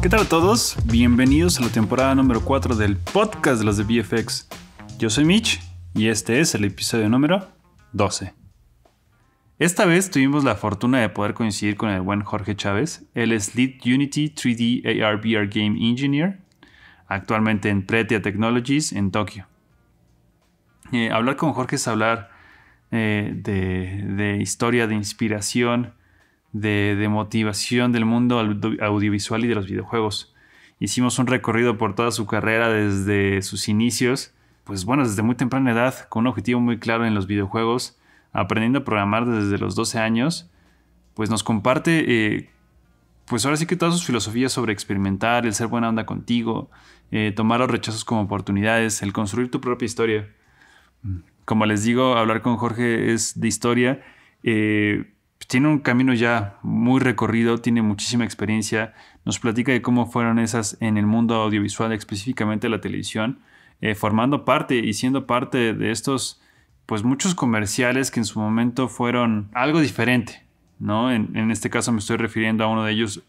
¿Qué tal a todos? Bienvenidos a la temporada número 4 del podcast de los de VFX. Yo soy Mitch y este es el episodio número 12. Esta vez tuvimos la fortuna de poder coincidir con el buen Jorge Chávez. Él es Lead Unity 3D AR/VR Game Engineer, actualmente en Pretia Technologies en Tokio. Hablar con Jorge es hablar de historia, de inspiración, de motivación del mundo audiovisual y de los videojuegos. Hicimos un recorrido por toda su carrera desde sus inicios, pues bueno, desde muy temprana edad, con un objetivo muy claro en los videojuegos, aprendiendo a programar desde los 12 años, pues nos comparte, pues ahora sí que todas sus filosofías sobre experimentar, el ser buena onda contigo, tomar los rechazos como oportunidades, el construir tu propia historia. Como les digo, hablar con Jorge es de historia. Tiene un camino ya muy recorrido, tiene muchísima experiencia. Nos platica de cómo fueron esas en el mundo audiovisual, específicamente la televisión, formando parte y siendo parte de estos, pues muchos comerciales que en su momento fueron algo diferente, ¿no? En este caso me estoy refiriendo a uno de ellos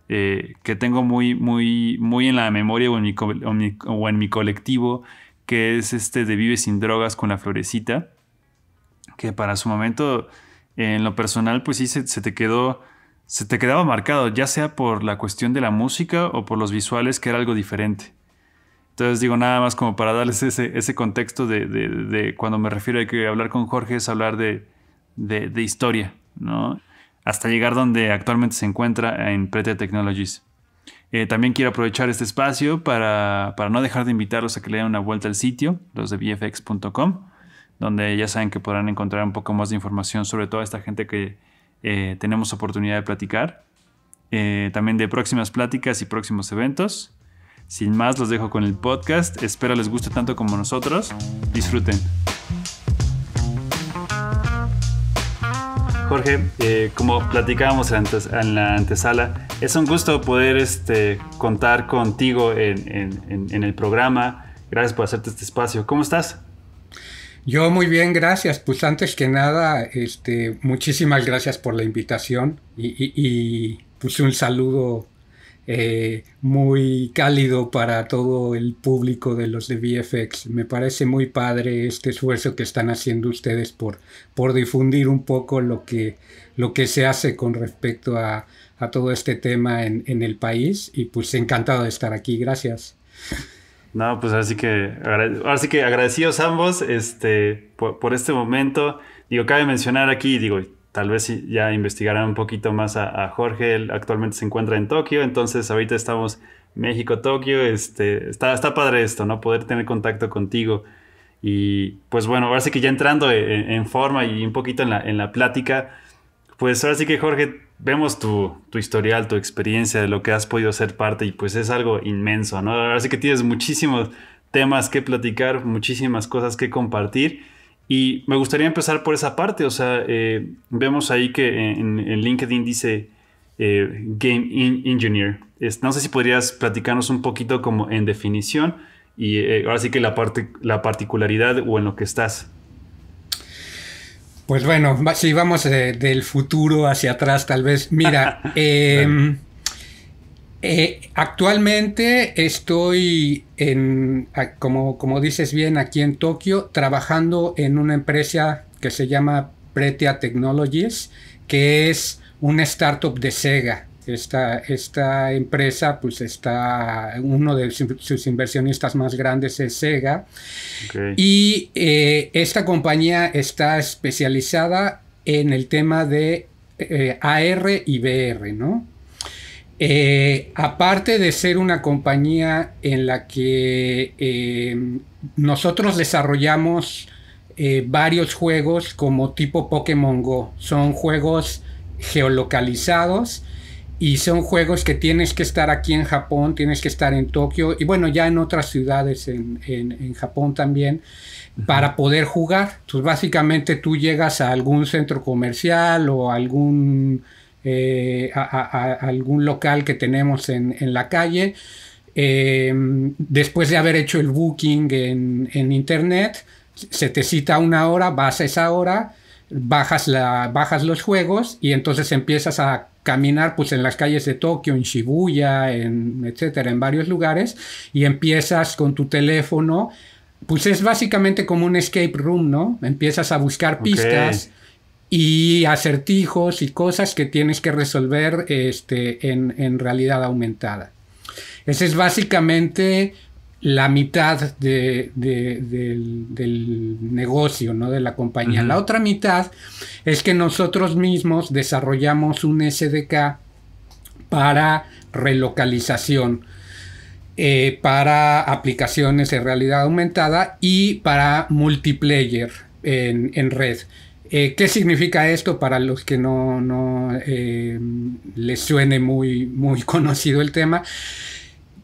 que tengo muy en la memoria o en mi colectivo, que es este de Vive sin drogas con la florecita, que para su momento, en lo personal, pues sí se te quedaba marcado, ya sea por la cuestión de la música o por los visuales, que era algo diferente. Entonces digo, nada más como para darles ese contexto de cuando me refiero a que hablar con Jorge es hablar de historia, ¿no? Hasta llegar donde actualmente se encuentra en Pretia Technologies. También quiero aprovechar este espacio para no dejar de invitarlos a que le den una vuelta al sitio, losdevfx.com, donde ya saben que podrán encontrar un poco más de información sobre toda esta gente que tenemos oportunidad de platicar. También de próximas pláticas y próximos eventos. Sin más, los dejo con el podcast. Espero les guste tanto como nosotros. Disfruten. Jorge, como platicábamos en la antesala, es un gusto poder contar contigo en el programa. Gracias por hacerte este espacio. ¿Cómo estás? Yo muy bien, gracias. Pues antes que nada, muchísimas gracias por la invitación y pues un saludo muy cálido para todo el público de los de VFX. Me parece muy padre este esfuerzo que están haciendo ustedes por difundir un poco lo que se hace con respecto a todo este tema en el país, y pues encantado de estar aquí. Gracias. No, pues ahora sí que agradecidos ambos por este momento. Digo, cabe mencionar aquí, tal vez ya investigarán un poquito más a Jorge. Él actualmente se encuentra en Tokio, entonces ahorita estamos México-Tokio. Está padre esto, ¿no? Poder tener contacto contigo. Y pues bueno, ahora sí que ya entrando en forma y un poquito en la plática, pues ahora sí que Jorge, vemos tu historial, tu experiencia, de lo que has podido ser parte, y pues es algo inmenso, ¿no? Ahora sí que tienes muchísimos temas que platicar, muchísimas cosas que compartir, y me gustaría empezar por esa parte. O sea, vemos ahí que en LinkedIn dice Game Engineer. No sé si podrías platicarnos un poquito como en definición y ahora sí que la particularidad o en lo que estás. Pues bueno, si vamos del futuro hacia atrás, tal vez. Mira, actualmente estoy como dices bien, aquí en Tokio, trabajando en una empresa que se llama Pretia Technologies, que es una startup de Sega. Esta empresa, pues uno de sus inversionistas más grandes es Sega. Okay. Y esta compañía está especializada en el tema de AR y VR, ¿no? Aparte de ser una compañía en la que nosotros desarrollamos varios juegos como tipo Pokémon Go. Son juegos geolocalizados y son juegos que tienes que estar aquí en Japón, tienes que estar en Tokio y bueno, ya en otras ciudades en Japón también, para poder jugar. Entonces básicamente tú llegas a algún centro comercial o algún local que tenemos en la calle, después de haber hecho el booking en internet, se te cita una hora, vas a esa hora, bajas los juegos y entonces empiezas a caminar pues en las calles de Tokio, en Shibuya, etcétera, en varios lugares, y empiezas con tu teléfono, pues es básicamente como un escape room, ¿no? Empiezas a buscar pistas y acertijos y cosas que tienes que resolver en realidad aumentada. Ese es básicamente la mitad del negocio, ¿no? De la compañía. La otra mitad es que nosotros mismos desarrollamos un SDK para relocalización, para aplicaciones de realidad aumentada y para multiplayer en red. ¿Qué significa esto para los que no les suene muy conocido el tema?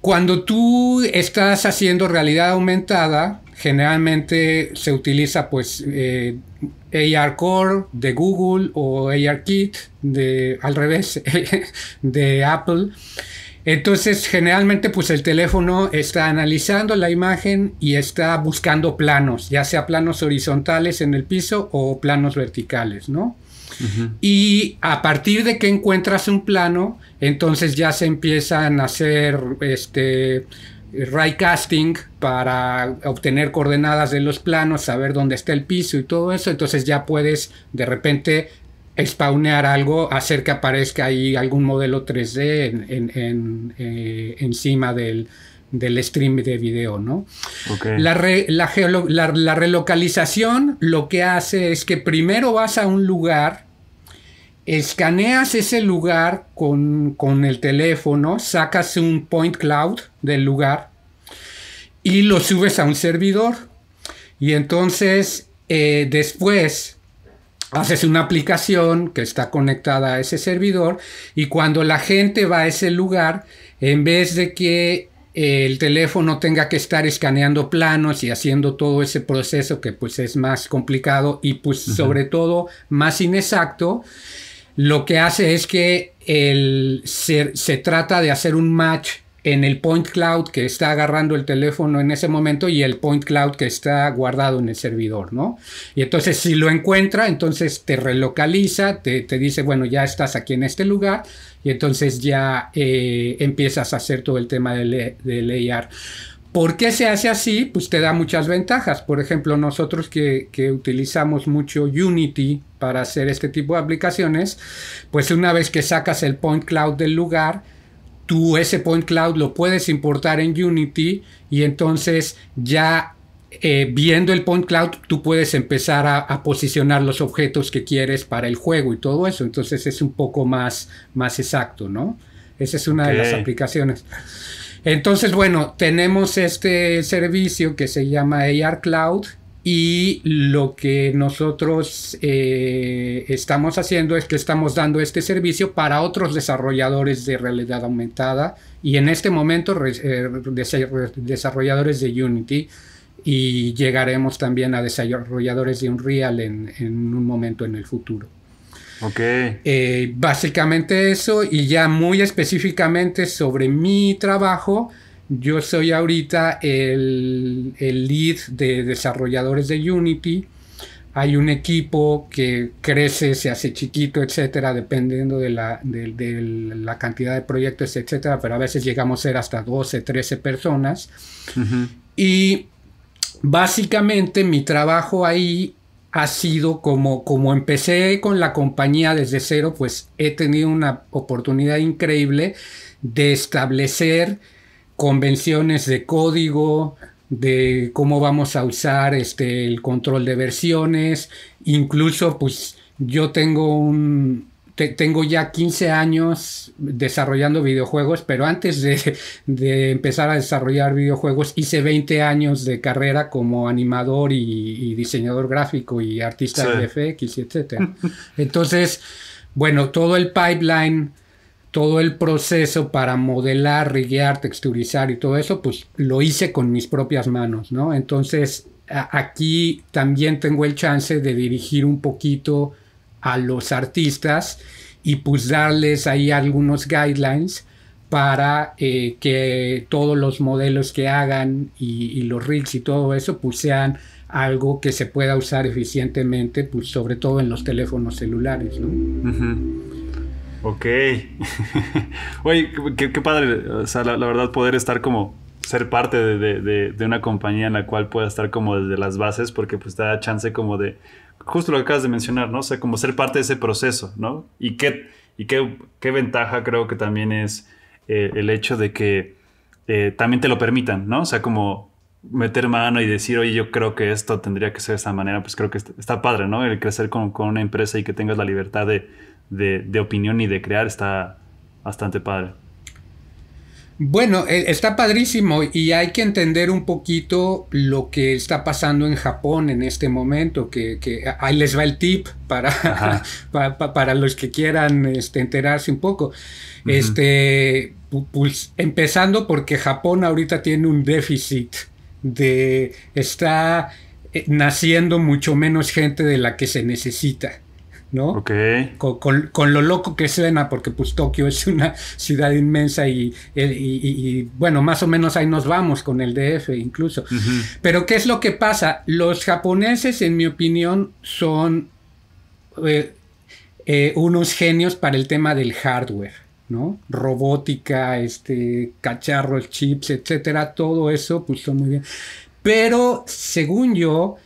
Cuando tú estás haciendo realidad aumentada, generalmente se utiliza pues AR Core de Google o ARKit al revés de Apple. Entonces generalmente pues el teléfono está analizando la imagen y está buscando planos, ya sea planos horizontales en el piso o planos verticales, ¿no? Y a partir de que encuentras un plano, entonces ya se empiezan a hacer raycasting para obtener coordenadas de los planos, saber dónde está el piso y todo eso. Entonces ya puedes de repente spawnear algo, hacer que aparezca ahí algún modelo 3D encima del stream de video, ¿no? Okay. La relocalización lo que hace es que primero vas a un lugar, escaneas ese lugar con el teléfono, sacas un point cloud del lugar y lo subes a un servidor. Y entonces después haces una aplicación que está conectada a ese servidor y cuando la gente va a ese lugar, en vez de que el teléfono tenga que estar escaneando planos y haciendo todo ese proceso que pues es más complicado y pues sobre todo más inexacto, lo que hace es que se trata de hacer un match en el point cloud que está agarrando el teléfono en ese momento y el point cloud que está guardado en el servidor, ¿no? Y entonces si lo encuentra, entonces te relocaliza, te dice, bueno, ya estás aquí en este lugar y entonces ya empiezas a hacer todo el tema del AR. ¿Por qué se hace así? Pues te da muchas ventajas. Por ejemplo, nosotros que utilizamos mucho Unity para hacer este tipo de aplicaciones, pues una vez que sacas el point cloud del lugar, tú ese point cloud lo puedes importar en Unity y entonces ya viendo el point cloud tú puedes empezar a posicionar los objetos que quieres para el juego y todo eso. Entonces es un poco más exacto, ¿no? Esa es una de las aplicaciones. Entonces, bueno, tenemos este servicio que se llama AR Cloud y lo que nosotros estamos haciendo es que estamos dando este servicio para otros desarrolladores de realidad aumentada y en este momento desarrolladores de Unity y llegaremos también a desarrolladores de Unreal en un momento en el futuro. Básicamente eso y ya muy específicamente sobre mi trabajo. Yo soy ahorita el lead de desarrolladores de Unity. Hay un equipo que crece, se hace chiquito, etcétera, dependiendo de la cantidad de proyectos, etcétera, pero a veces llegamos a ser hasta 12, 13 personas. Y básicamente mi trabajo ahí ha sido como empecé con la compañía desde cero, pues he tenido una oportunidad increíble de establecer convenciones de código, de cómo vamos a usar el control de versiones. Incluso pues yo tengo ya 15 años desarrollando videojuegos, pero antes de empezar a desarrollar videojuegos hice 20 años de carrera como animador y diseñador gráfico y artista de FX, etc. Entonces, bueno, todo el pipeline, todo el proceso para modelar, riguear, texturizar y todo eso, pues lo hice con mis propias manos, ¿no? Entonces, aquí también tengo el chance de dirigir un poquito a los artistas y pues darles ahí algunos guidelines para que todos los modelos que hagan y los rigs y todo eso pues sean algo que se pueda usar eficientemente, pues sobre todo en los teléfonos celulares, ¿no? Ok. Oye, qué padre, o sea, la verdad poder estar como, ser parte de una compañía en la cual pueda estar como desde las bases, porque pues te da chance como de, justo lo que acabas de mencionar, ¿no? O sea, como ser parte de ese proceso, ¿no? Y qué ventaja creo que también es el hecho de que también te lo permitan, ¿no? O sea, como meter mano y decir, oye, yo creo que esto tendría que ser de esa manera, pues creo que está padre, ¿no? El crecer con una empresa y que tengas la libertad de opinión y de crear está bastante padre. Bueno, está padrísimo y hay que entender un poquito lo que está pasando en Japón en este momento, que ahí les va el tip para, para los que quieran enterarse un poco. Pues empezando porque Japón ahorita tiene un déficit está naciendo mucho menos gente de la que se necesita, ¿no? Ok. Con lo loco que suena, porque pues Tokio es una ciudad inmensa y bueno, más o menos ahí nos vamos con el DF incluso. Pero ¿qué es lo que pasa? Los japoneses, en mi opinión, son unos genios para el tema del hardware, ¿no? Robótica, cacharros, chips, etcétera, todo eso, pues son muy bien. Pero, según yo,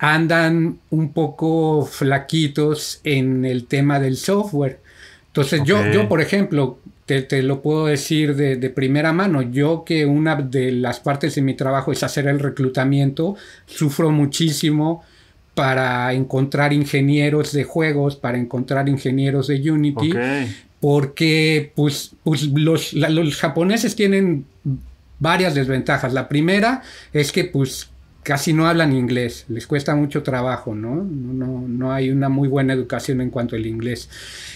andan un poco flaquitos en el tema del software. Entonces, yo por ejemplo, te lo puedo decir de primera mano, yo que una de las partes de mi trabajo es hacer el reclutamiento, sufro muchísimo para encontrar ingenieros de juegos, para encontrar ingenieros de Unity, porque pues los japoneses tienen varias desventajas. La primera es que pues casi no hablan inglés, les cuesta mucho trabajo, ¿no? No hay una muy buena educación en cuanto al inglés.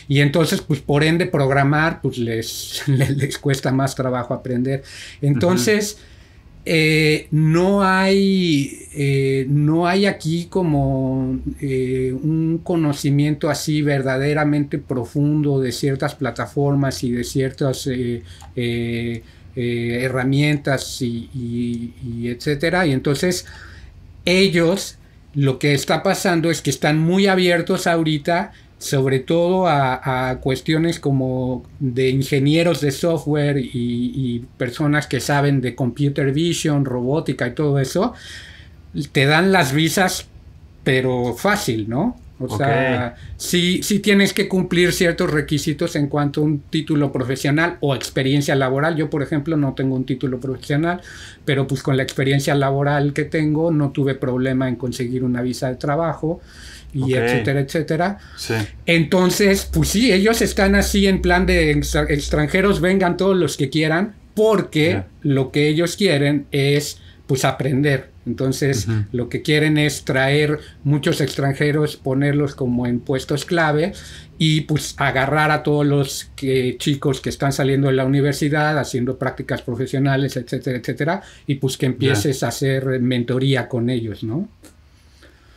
Y entonces, pues por ende, programar, pues les cuesta más trabajo aprender. Entonces, no hay aquí como un conocimiento así verdaderamente profundo de ciertas plataformas y de ciertas herramientas y etcétera. Y entonces ellos, lo que está pasando es que están muy abiertos ahorita, sobre todo a cuestiones como de ingenieros de software y personas que saben de computer vision, robótica y todo eso. Te dan las visas, pero fácil, ¿no? O sea, sí tienes que cumplir ciertos requisitos en cuanto a un título profesional o experiencia laboral. Yo, por ejemplo, no tengo un título profesional, pero pues con la experiencia laboral que tengo no tuve problema en conseguir una visa de trabajo y etcétera, etcétera. Sí. Entonces, pues sí, ellos están así en plan de extranjeros, vengan todos los que quieran, porque lo que ellos quieren es pues aprender. Entonces, lo que quieren es traer muchos extranjeros, ponerlos como en puestos clave y pues agarrar a todos los chicos que están saliendo de la universidad, haciendo prácticas profesionales, etcétera, etcétera, y pues que empieces a hacer mentoría con ellos, ¿no?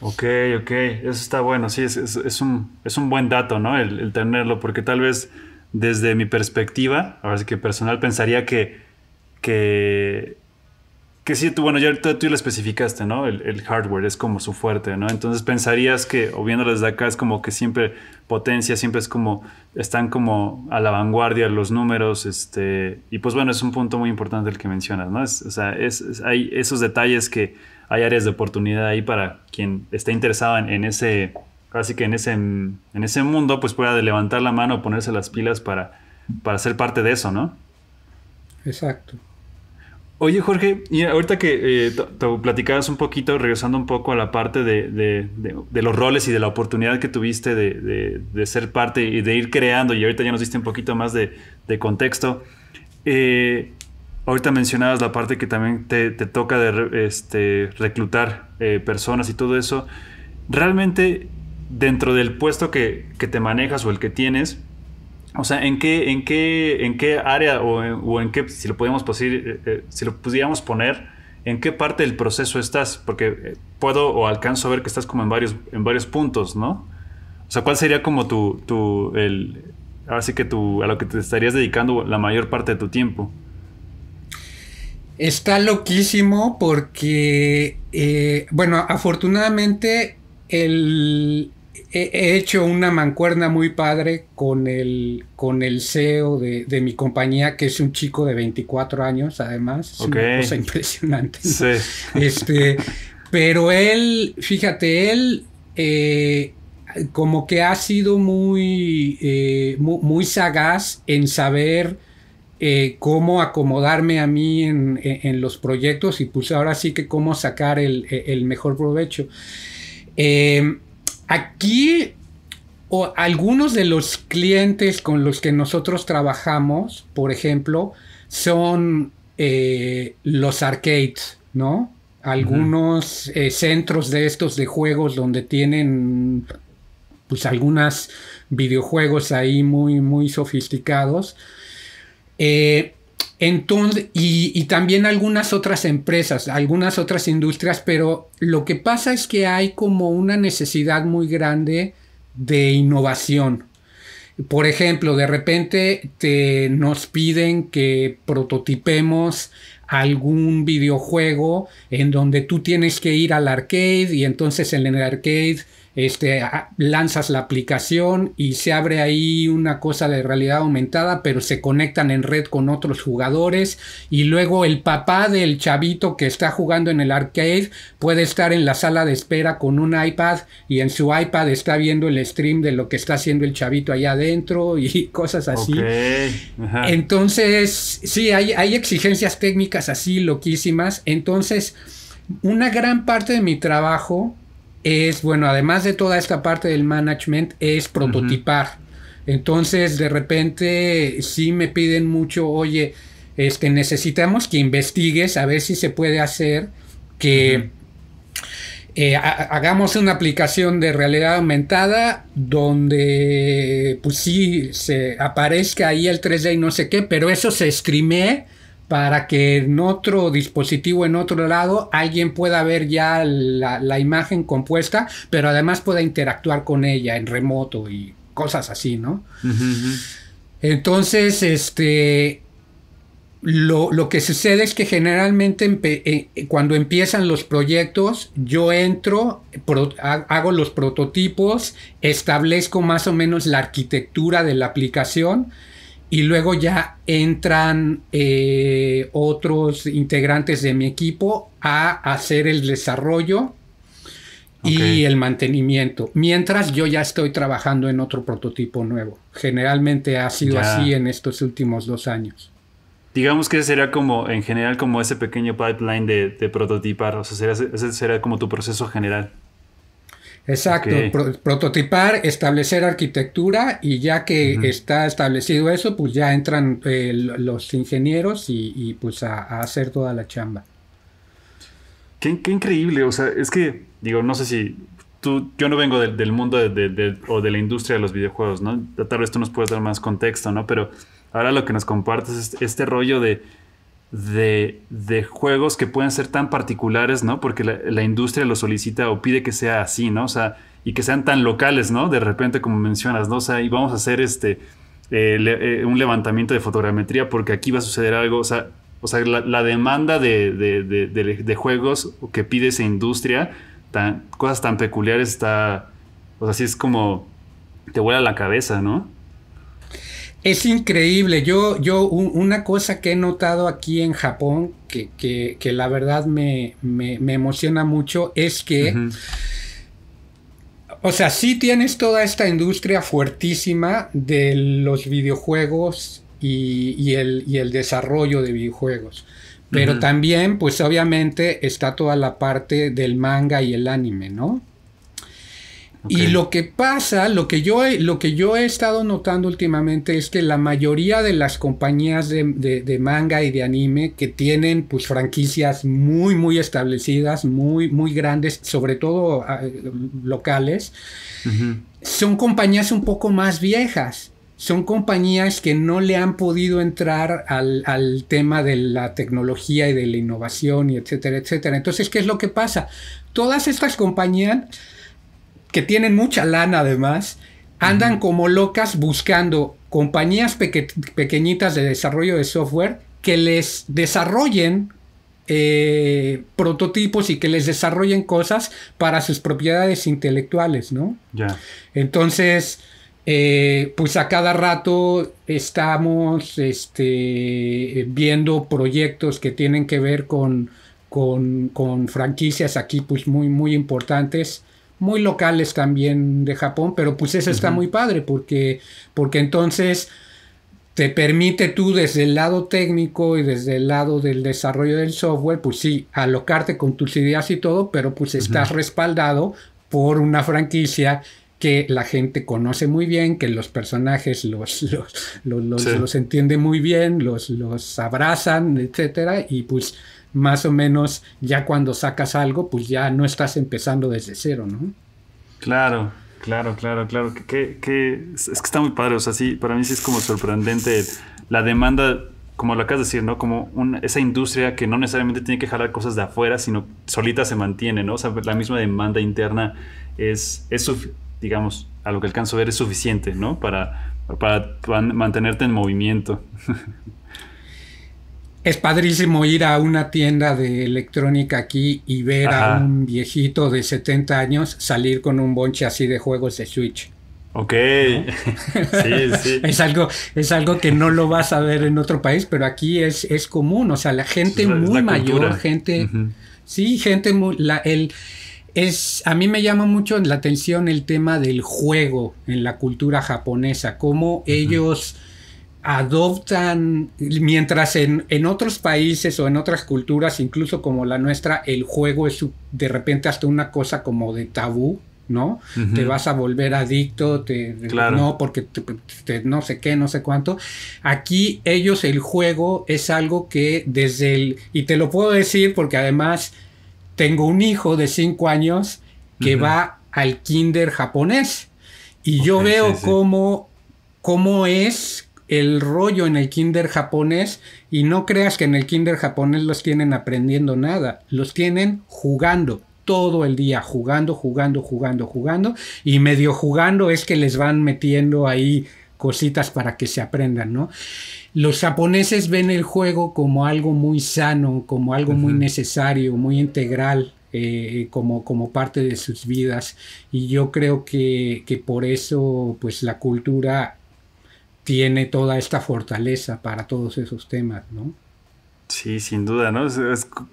Ok, eso está bueno, sí, es un buen dato, ¿no? El tenerlo, porque tal vez desde mi perspectiva, ahora sí que personal, pensaría que sí, tú lo especificaste, ¿no? El hardware es como su fuerte, ¿no? Entonces pensarías que, o viéndolo desde acá, es como que siempre potencia, siempre es como, están como a la vanguardia los números, y pues bueno, es un punto muy importante el que mencionas, ¿no? Hay esos detalles que hay áreas de oportunidad ahí para quien esté interesado en ese, así que en ese mundo, pues pueda levantar la mano o ponerse las pilas para ser parte de eso, ¿no? Exacto. Oye, Jorge, y ahorita que te platicabas un poquito, regresando un poco a la parte de los roles y de la oportunidad que tuviste de ser parte y de ir creando, y ahorita ya nos diste un poquito más de contexto. Ahorita mencionabas la parte que también te toca de reclutar personas y todo eso. Realmente, dentro del puesto que te manejas o el que tienes, o sea, ¿en qué área o en qué, si lo pudiéramos poner, en qué parte del proceso estás? Porque puedo o alcanzo a ver que estás como en varios puntos, ¿no? O sea, ¿cuál sería como ahora sí que a lo que te estarías dedicando la mayor parte de tu tiempo? Está loquísimo porque, bueno, afortunadamente he hecho una mancuerna muy padre con el CEO de mi compañía, que es un chico de 24 años, además. Es una cosa impresionante, ¿no? Sí. Pero él, fíjate, como que ha sido muy sagaz en saber cómo acomodarme a mí en los proyectos y pues ahora sí que cómo sacar el mejor provecho. Aquí algunos de los clientes con los que nosotros trabajamos, por ejemplo, son los arcades, ¿no? Algunos centros de estos de juegos donde tienen pues algunos videojuegos ahí muy sofisticados. Entonces, y también algunas otras empresas, algunas otras industrias, pero lo que pasa es que hay como una necesidad muy grande de innovación. Por ejemplo, de repente nos piden que prototipemos algún videojuego en donde tú tienes que ir al arcade y entonces en el arcade lanzas la aplicación y se abre ahí una cosa de realidad aumentada, pero se conectan en red con otros jugadores y luego el papá del chavito que está jugando en el arcade puede estar en la sala de espera con un iPad y en su iPad está viendo el stream de lo que está haciendo el chavito allá adentro y cosas así. Entonces, sí, hay exigencias técnicas así loquísimas. Entonces, una gran parte de mi trabajo es, bueno, además de toda esta parte del management, es prototipar. Entonces, de repente, sí me piden mucho, oye, necesitamos que investigues a ver si se puede hacer que hagamos una aplicación de realidad aumentada donde, pues sí, se aparezca ahí el 3D y no sé qué, pero eso se streamee para que en otro dispositivo, en otro lado, alguien pueda ver ya la imagen compuesta, pero además pueda interactuar con ella en remoto y cosas así, ¿no? Entonces, lo que sucede es que generalmente cuando empiezan los proyectos, yo entro, hago los prototipos, establezco más o menos la arquitectura de la aplicación, y luego ya entran otros integrantes de mi equipo a hacer el desarrollo y el mantenimiento. Mientras yo ya estoy trabajando en otro prototipo nuevo. Generalmente ha sido así en estos últimos 2 años. Digamos que sería como, en general, como ese pequeño pipeline de prototipar. O sea, ese sería como tu proceso general. Exacto, prototipar, establecer arquitectura y ya que está establecido eso, pues ya entran los ingenieros y pues a hacer toda la chamba. Qué increíble, o sea, es que, digo, no sé si yo no vengo del mundo o de la industria de los videojuegos, ¿no? Tal vez tú nos puedes dar más contexto, ¿no? Pero ahora lo que nos compartes es este rollo de juegos que pueden ser tan particulares, ¿no? Porque la industria lo solicita o pide que sea así, ¿no? O sea, y que sean tan locales, ¿no? De repente, como mencionas, ¿no? O sea, y vamos a hacer un levantamiento de fotogrametría porque aquí va a suceder algo. O sea, la demanda de juegos que pide esa industria, cosas tan peculiares, está... O sea, así es como te vuela la cabeza, ¿no? Es increíble. Una cosa que he notado aquí en Japón que la verdad me emociona mucho es que, o sea, sí tienes toda esta industria fuertísima de los videojuegos y el desarrollo de videojuegos. Pero también, pues obviamente, está toda la parte del manga y el anime, ¿no? Y lo que pasa, lo que yo he estado notando últimamente es que la mayoría de las compañías de manga y de anime que tienen pues franquicias muy establecidas, muy grandes, sobre todo locales, son compañías un poco más viejas. Son compañías que no le han podido entrar al tema de la tecnología y de la innovación y etcétera, etcétera. Entonces, ¿qué es lo que pasa? Todas estas compañías que tienen mucha lana además, andan como locas buscando compañías pequeñitas de desarrollo de software que les desarrollen prototipos y que les desarrollen cosas para sus propiedades intelectuales, ¿no? Ya. Entonces, pues a cada rato estamos viendo proyectos que tienen que ver con franquicias aquí pues muy, muy importantes, muy locales también de Japón, pero pues eso está muy padre porque entonces te permite tú desde el lado técnico y desde el lado del desarrollo del software, pues sí, alocarte con tus ideas y todo, pero pues estás respaldado por una franquicia que la gente conoce muy bien, que los personajes los entiende muy bien, los abrazan, etcétera, y pues más o menos ya cuando sacas algo, pues ya no estás empezando desde cero, ¿no? Claro. Que es que está muy padre, o sea, sí, para mí sí es como sorprendente la demanda, como lo acabas de decir, ¿no? Como esa industria que no necesariamente tiene que jalar cosas de afuera, sino solita se mantiene, ¿no? O sea, la misma demanda interna digamos, a lo que alcanzo a ver es suficiente, ¿no? Para mantenerte en movimiento. Es padrísimo ir a una tienda de electrónica aquí y ver a un viejito de 70 años salir con un bonche así de juegos de Switch. Ok, ¿no? sí. Es algo que no lo vas a ver en otro país, pero aquí es común. O sea, la gente muy mayor, gente... Sí, gente muy... a mí me llama mucho la atención el tema del juego en la cultura japonesa, cómo ellos adoptan, mientras en otros países o en otras culturas, incluso como la nuestra, el juego es de repente hasta una cosa como de tabú, ¿no? Te vas a volver adicto, claro. No, porque no sé qué, no sé cuánto. Aquí ellos el juego es algo que y te lo puedo decir porque además tengo un hijo de 5 años que va al kinder japonés y yo veo cómo es el rollo en el kinder japonés, y no creas que en el kinder japonés los tienen aprendiendo nada, los tienen jugando todo el día, jugando, y medio jugando es que les van metiendo ahí cositas para que se aprendan, ¿no? Los japoneses ven el juego como algo muy sano, como algo muy necesario, muy integral, como parte de sus vidas, y yo creo que por eso pues la cultura tiene toda esta fortaleza para todos esos temas, ¿no? Sí, sin duda, ¿no?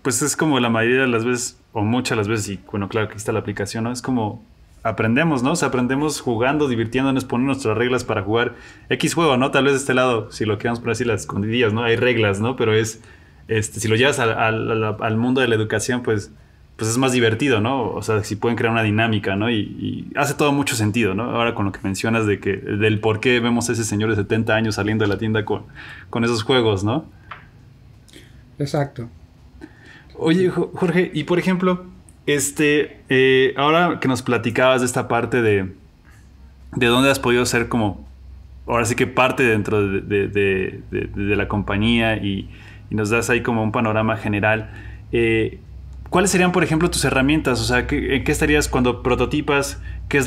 Pues es como la mayoría de las veces, o muchas las veces, y bueno, claro que aquí está la aplicación, ¿no? Es como aprendemos, ¿no? O sea, aprendemos jugando, divirtiéndonos, poniendo nuestras reglas para jugar X juego, ¿no? Tal vez de este lado, si lo queremos poner así, las escondidillas, ¿no? Hay reglas, ¿no? Pero si lo llevas al mundo de la educación, pues es más divertido, ¿no? O sea, si pueden crear una dinámica, ¿no? Y hace todo mucho sentido, ¿no? Ahora con lo que mencionas del por qué vemos a ese señor de 70 años saliendo de la tienda con esos juegos, ¿no? Exacto. Oye, Jorge, y por ejemplo, ahora que nos platicabas de esta parte de dónde has podido ser como, ahora sí que parte dentro de la compañía y nos das ahí como un panorama general, ¿cuáles serían, por ejemplo, tus herramientas? O sea, ¿en qué estarías cuando prototipas? ¿Qué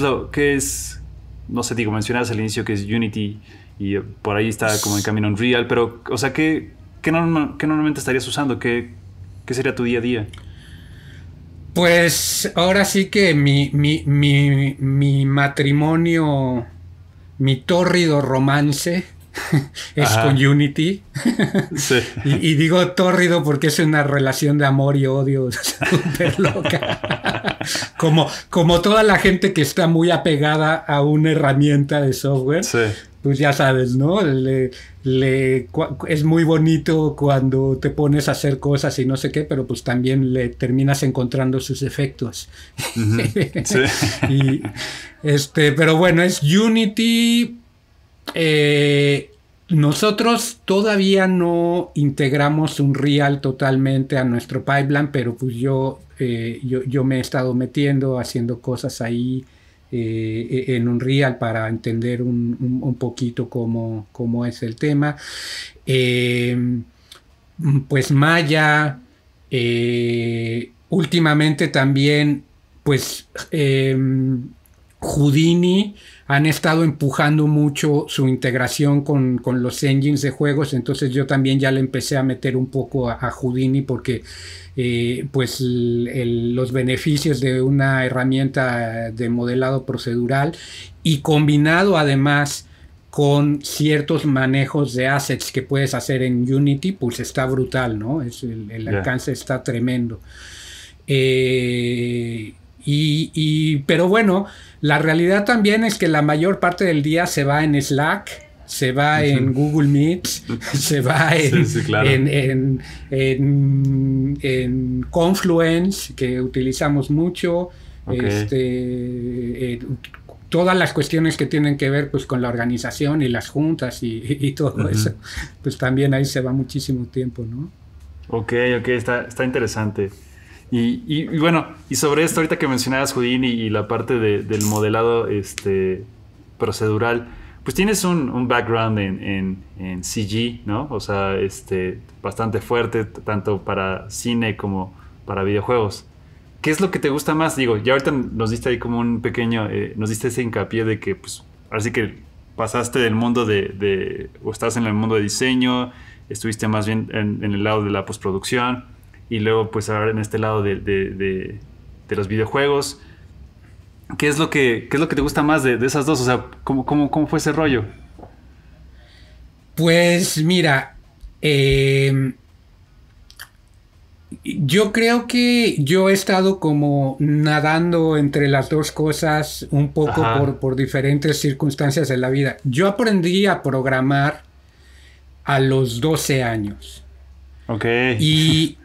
es? No sé, digo, mencionabas al inicio que es Unity y por ahí está como en camino Unreal, pero, o sea, ¿qué normalmente estarías usando? ¿Qué sería tu día a día? Pues ahora sí que mi matrimonio, mi tórrido romance es con Unity. Sí. y digo tórrido porque es una relación de amor y odio súper loca. como toda la gente que está muy apegada a una herramienta de software. Sí. Pues ya sabes, ¿no? Es muy bonito cuando te pones a hacer cosas y no sé qué, pero pues también le terminas encontrando sus efectos. Sí. Y pero bueno, es Unity. Nosotros todavía no integramos Unreal totalmente a nuestro pipeline, pero pues yo me he estado metiendo, haciendo cosas ahí en Unreal para entender un poquito cómo es el tema. Pues Maya, últimamente también, pues Houdini han estado empujando mucho su integración con los engines de juegos, entonces yo también ya le empecé a meter un poco a Houdini porque pues los beneficios de una herramienta de modelado procedural y combinado además con ciertos manejos de assets que puedes hacer en Unity, pues está brutal, ¿no? El alcance está tremendo. Pero bueno, la realidad también es que la mayor parte del día se va en Slack, se va en Google Meet, se va en Confluence, que utilizamos mucho, todas las cuestiones que tienen que ver pues con la organización y las juntas y todo eso, pues también ahí se va muchísimo tiempo, ¿no? Ok, está interesante. Y bueno, y sobre esto ahorita que mencionabas Houdini y la parte del modelado procedural, pues tienes un background en CG, ¿no? O sea, bastante fuerte, tanto para cine como para videojuegos. ¿Qué es lo que te gusta más? Digo, ya ahorita nos diste ahí como un pequeño, nos diste ese hincapié de que, pues, ahora sí que pasaste del mundo o estás en el mundo de diseño, estuviste más bien en el lado de la postproducción, y luego, pues, ahora en este lado de los videojuegos. ¿Qué es lo que te gusta más de esas dos? O sea, ¿cómo fue ese rollo? Pues, mira, yo creo que yo he estado como nadando entre las dos cosas un poco por diferentes circunstancias de la vida. Yo aprendí a programar a los 12 años. Ok. Y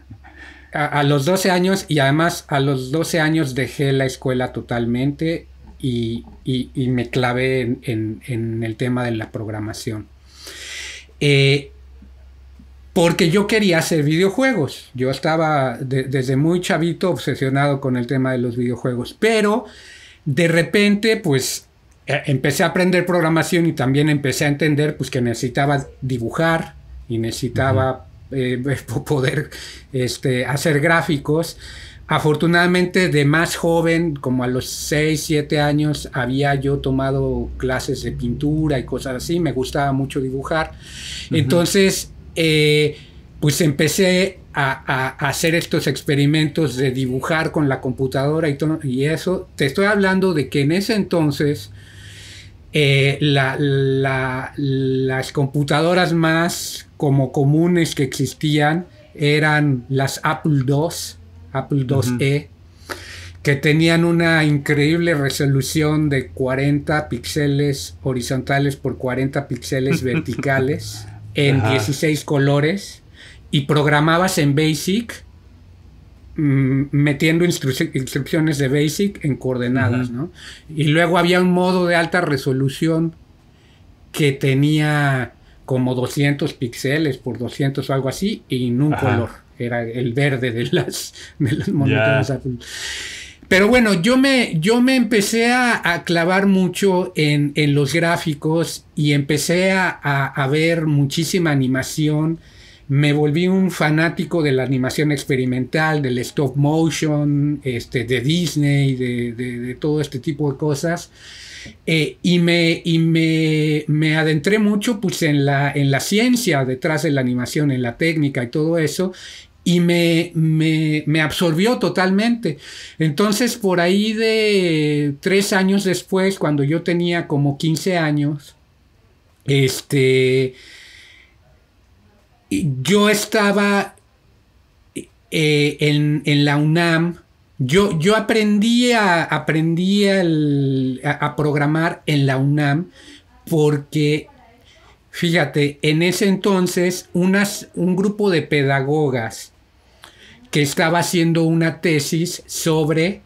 a los 12 años, y además a los 12 años dejé la escuela totalmente y me clavé en el tema de la programación. Porque yo quería hacer videojuegos. Yo estaba desde muy chavito obsesionado con el tema de los videojuegos. Pero de repente, pues, empecé a aprender programación y también empecé a entender pues, que necesitaba dibujar y necesitaba poder hacer gráficos. Afortunadamente, de más joven, como a los 6, 7 años, había yo tomado clases de pintura y cosas así. Me gustaba mucho dibujar. Entonces, pues empecé a hacer estos experimentos de dibujar con la computadora y eso. Te estoy hablando de que en ese entonces las computadoras más como comunes que existían eran las Apple IIe, que tenían una increíble resolución de 40 píxeles horizontales por 40 píxeles verticales en 16 colores, y programabas en BASIC metiendo instrucciones de BASIC en coordenadas, ¿no? Y luego había un modo de alta resolución que tenía como 200 píxeles por 200 o algo así, y en un color, era el verde de los monitores Apple. Pero bueno, yo me empecé a clavar mucho en los gráficos y empecé a ver muchísima animación. Me volví un fanático de la animación experimental, del stop motion, de Disney, de todo este tipo de cosas. Y me adentré mucho pues, en la ciencia detrás de la animación, en la técnica y todo eso. Y me absorbió totalmente. Entonces, por ahí de 3 años después, cuando yo tenía como 15 años, yo estaba en la UNAM. Yo aprendí a programar en la UNAM porque, fíjate, en ese entonces un grupo de pedagogas que estaba haciendo una tesis sobre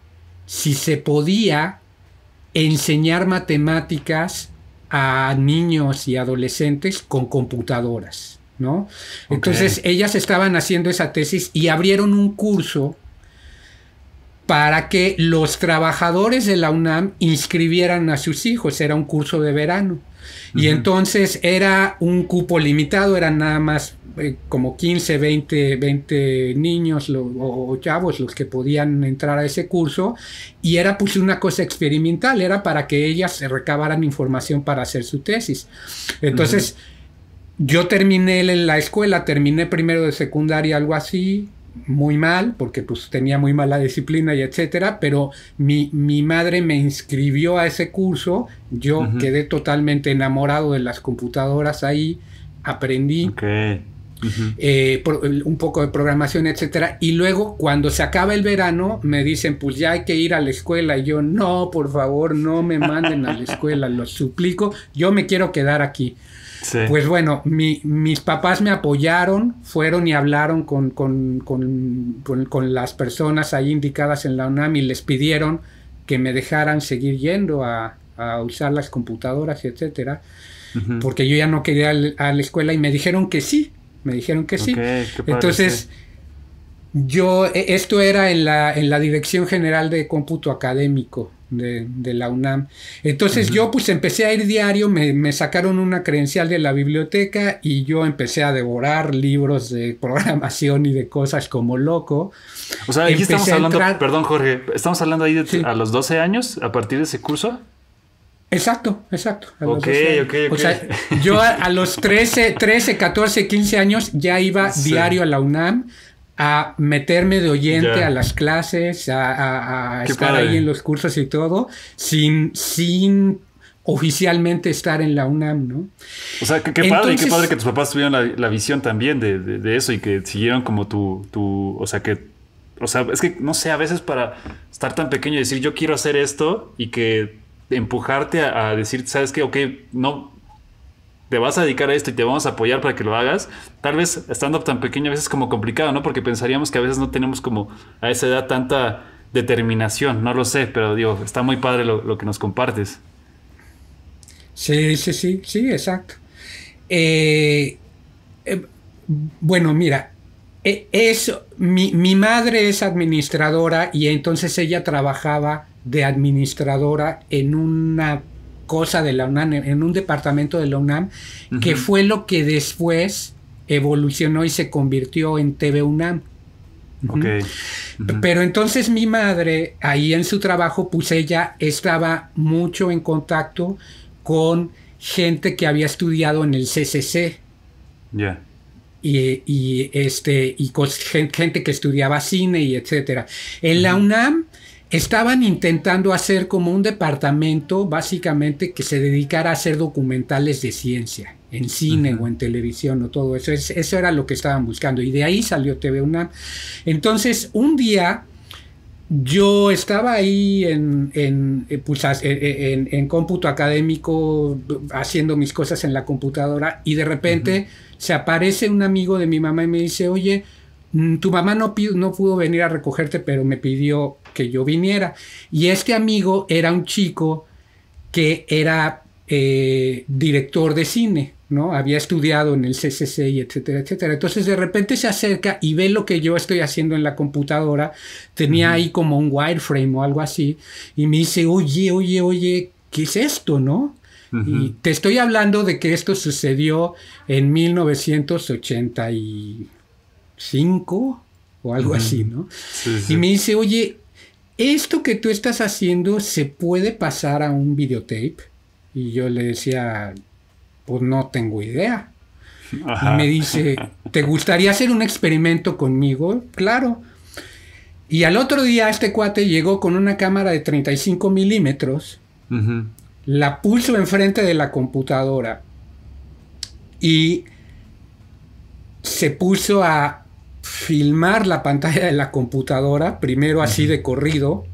si se podía enseñar matemáticas a niños y adolescentes con computadoras, ¿no? Entonces ellas estaban haciendo esa tesis y abrieron un curso para que los trabajadores de la UNAM inscribieran a sus hijos. Era un curso de verano. Y entonces era un cupo limitado, eran nada más como 15, 20 niños o chavos los que podían entrar a ese curso, y era pues una cosa experimental, era para que ellas se recabaran información para hacer su tesis. Entonces yo terminé la escuela, terminé primero de secundaria, algo así, muy mal, porque pues tenía muy mala disciplina y etcétera, pero mi madre me inscribió a ese curso, yo quedé totalmente enamorado de las computadoras ahí, aprendí un poco de programación, etcétera, y luego cuando se acaba el verano me dicen pues ya hay que ir a la escuela, y yo no, por favor, no me manden a la escuela, los suplico, yo me quiero quedar aquí. Sí. Pues bueno, mis papás me apoyaron, fueron y hablaron con las personas ahí indicadas en la UNAM y les pidieron que me dejaran seguir yendo a usar las computadoras, etcétera, porque yo ya no quería ir a la escuela, y me dijeron que sí, Entonces, esto era en la Dirección General de Cómputo Académico de la UNAM. Entonces yo pues empecé a ir diario, me sacaron una credencial de la biblioteca y yo empecé a devorar libros de programación y de cosas como loco. O sea, aquí estamos hablando, perdón Jorge, estamos hablando ahí a los 12 años, a partir de ese curso. Exacto. Ok. O sea, yo a los 13, 14, 15 años ya iba diario a la UNAM a meterme de oyente a las clases, a estar ahí en los cursos y todo, sin oficialmente estar en la UNAM, ¿no? O sea, qué padre que tus papás tuvieron la visión también de eso y que siguieron como o sea, es que, no sé, a veces para estar tan pequeño y decir yo quiero hacer esto y que empujarte a decir, ¿sabes qué? Ok, no, te vas a dedicar a esto y te vamos a apoyar para que lo hagas. Tal vez estando tan pequeño a veces es como complicado, ¿no? Porque pensaríamos que a veces no tenemos como a esa edad tanta determinación, no lo sé, pero digo, está muy padre lo que nos compartes. Sí, exacto. Bueno, mira, mi madre es administradora y entonces ella trabajaba de administradora en una cosa de la UNAM, en un departamento de la UNAM, que fue lo que después evolucionó y se convirtió en TV UNAM. Pero entonces mi madre, ahí en su trabajo, pues ella estaba mucho en contacto con gente que había estudiado en el CCC. Y con gente que estudiaba cine y etcétera. En la UNAM estaban intentando hacer como un departamento básicamente que se dedicara a hacer documentales de ciencia en cine o en televisión o todo eso. Eso era lo que estaban buscando y de ahí salió TV UNAM. Entonces un día yo estaba ahí en cómputo académico haciendo mis cosas en la computadora y de repente se aparece un amigo de mi mamá y me dice, oye, tu mamá no pudo venir a recogerte, pero me pidió que yo viniera. Y este amigo era un chico que era director de cine, ¿no? Había estudiado en el CCC y etcétera, etcétera. Entonces de repente se acerca y ve lo que yo estoy haciendo en la computadora. Tenía ahí como un wireframe o algo así. Y me dice, oye, ¿qué es esto, no? Y te estoy hablando de que esto sucedió en 1985 o algo así, ¿no? Sí. Y me dice, oye, ¿esto que tú estás haciendo se puede pasar a un videotape? Y yo le decía, pues no tengo idea. Y me dice, ¿te gustaría hacer un experimento conmigo? Claro. Y al otro día este cuate llegó con una cámara de 35 milímetros, la puso enfrente de la computadora y se puso a filmar la pantalla de la computadora, primero así de corrido,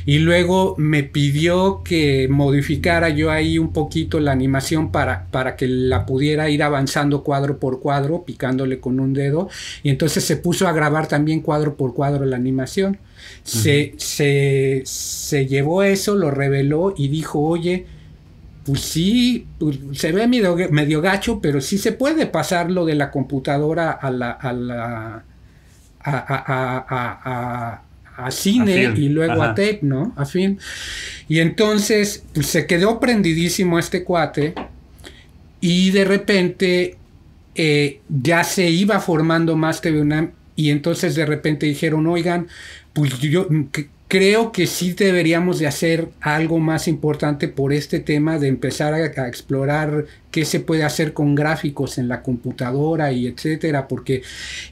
y luego me pidió que modificara yo ahí un poquito la animación para que la pudiera ir avanzando cuadro por cuadro, picándole con un dedo, y entonces se puso a grabar también cuadro por cuadro la animación. Se llevó eso, lo reveló y dijo, oye, pues sí, pues se ve medio gacho, pero sí se puede pasar lo de la computadora a cine y luego a tape, ¿no? A film. Y entonces pues, se quedó prendidísimo este cuate y de repente ya se iba formando más TV UNAM y entonces de repente dijeron, oigan, pues yo creo que sí deberíamos de hacer algo más importante por este tema de empezar a explorar qué se puede hacer con gráficos en la computadora y etcétera, porque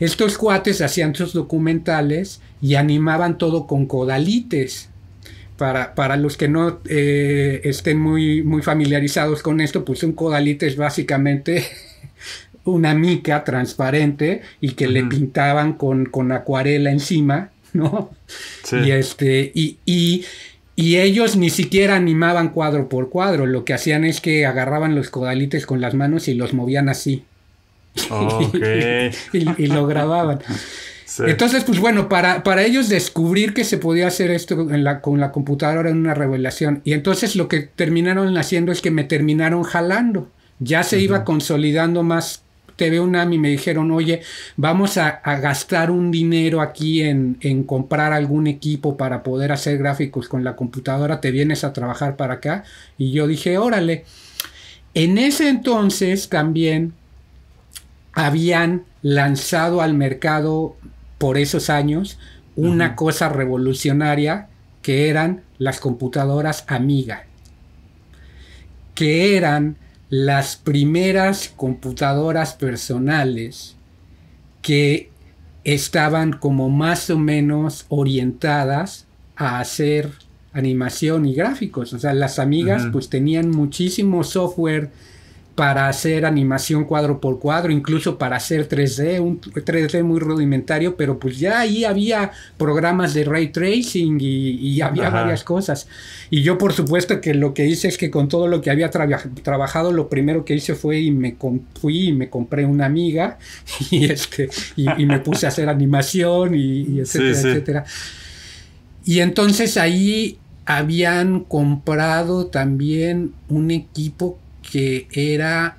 estos cuates hacían sus documentales y animaban todo con codalites. Para los que no estén muy familiarizados con esto, pues un codalite es básicamente una mica transparente y que le pintaban con acuarela encima, ¿no? Sí. Y ellos ni siquiera animaban cuadro por cuadro, lo que hacían es que agarraban los codalites con las manos y los movían así. Okay. y lo grababan. Sí. Entonces, pues bueno, para ellos descubrir que se podía hacer esto con la computadora era una revelación. Y entonces lo que terminaron haciendo es que me terminaron jalando. Ya se iba consolidando más TV UNAM y me dijeron, oye, vamos a gastar un dinero aquí en comprar algún equipo para poder hacer gráficos con la computadora, te vienes a trabajar para acá. Y yo dije, órale. En ese entonces también habían lanzado al mercado por esos años una cosa revolucionaria que eran las computadoras Amiga, que eran las primeras computadoras personales que estaban como más o menos orientadas a hacer animación y gráficos. O sea, las Amigas pues tenían muchísimo software para hacer animación cuadro por cuadro, incluso para hacer 3D, un 3D muy rudimentario, pero pues ya ahí había programas de ray tracing y había varias cosas. Y yo por supuesto que lo que hice es que con todo lo que había trabajado, lo primero que hice fue fui y me compré una Amiga y me puse a hacer animación y etcétera, etcétera. Y entonces ahí habían comprado también un equipo que era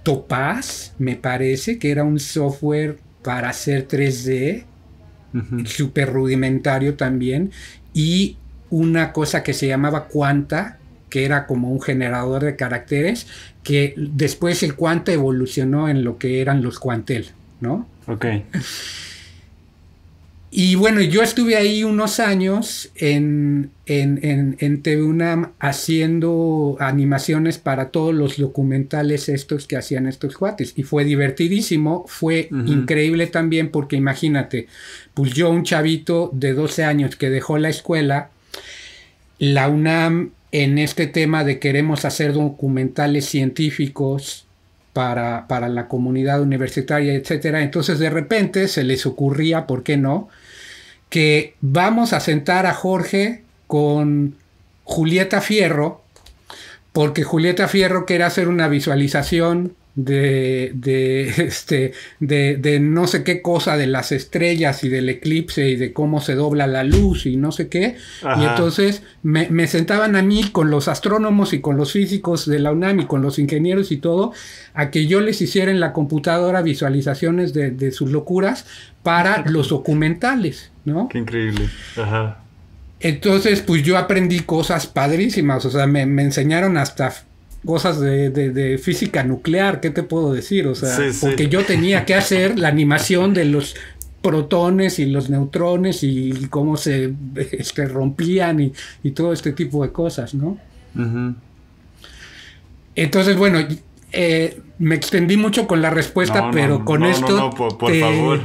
Topaz, me parece, que era un software para hacer 3D, súper rudimentario también, y una cosa que se llamaba Quanta, que era como un generador de caracteres, que después el Quanta evolucionó en lo que eran los Quantel, ¿no? Ok. Y bueno, yo estuve ahí unos años en TV UNAM haciendo animaciones para todos los documentales estos que hacían estos cuates. Y fue divertidísimo, fue increíble también porque imagínate, pues yo un chavito de 12 años que dejó la escuela, la UNAM en este tema de queremos hacer documentales científicos para la comunidad universitaria, etcétera. Entonces de repente se les ocurría, ¿por qué no?, que vamos a sentar a Jorge con Julieta Fierro, porque Julieta Fierro quería hacer una visualización de no sé qué cosa de las estrellas y del eclipse y de cómo se dobla la luz y no sé qué. Y entonces me sentaban a mí con los astrónomos y con los físicos de la UNAM y con los ingenieros y todo, a que yo les hiciera en la computadora visualizaciones de sus locuras para los documentales, ¿no? Qué increíble. Ajá. Entonces, pues yo aprendí cosas padrísimas, o sea, me enseñaron hasta cosas de física nuclear, ¿qué te puedo decir? O sea, porque yo tenía que hacer la animación de los protones y los neutrones y cómo se rompían y todo este tipo de cosas, ¿no? Entonces, bueno, me extendí mucho con la respuesta, pero con esto... por favor.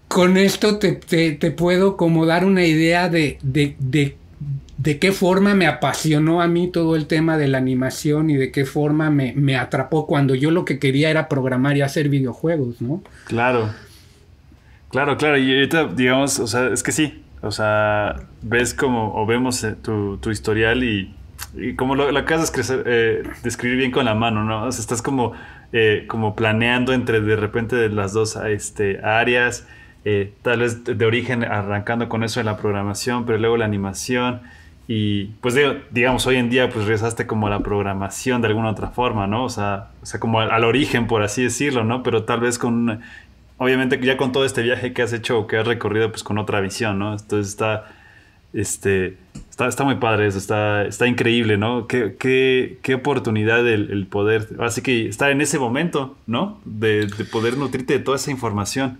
Con esto te puedo como dar una idea de qué forma me apasionó a mí todo el tema de la animación y de qué forma me atrapó cuando yo lo que quería era programar y hacer videojuegos, ¿no? Claro. Y ahorita, digamos, o sea, es que sí. O sea, ves como, o vemos tu historial y como lo acabas de describir bien con la mano, ¿no? O sea, estás como planeando entre de repente de las dos áreas. Tal vez de origen arrancando con eso de la programación, pero luego la animación y pues digamos hoy en día pues regresaste como a la programación de alguna otra forma, ¿no? O sea como al origen, por así decirlo, ¿no? Pero tal vez con obviamente ya con todo este viaje que has hecho o que has recorrido, pues con otra visión, ¿no? Entonces está muy padre eso, está increíble, ¿no? Qué oportunidad el poder, así que estar en ese momento, ¿no? De poder nutrirte de toda esa información.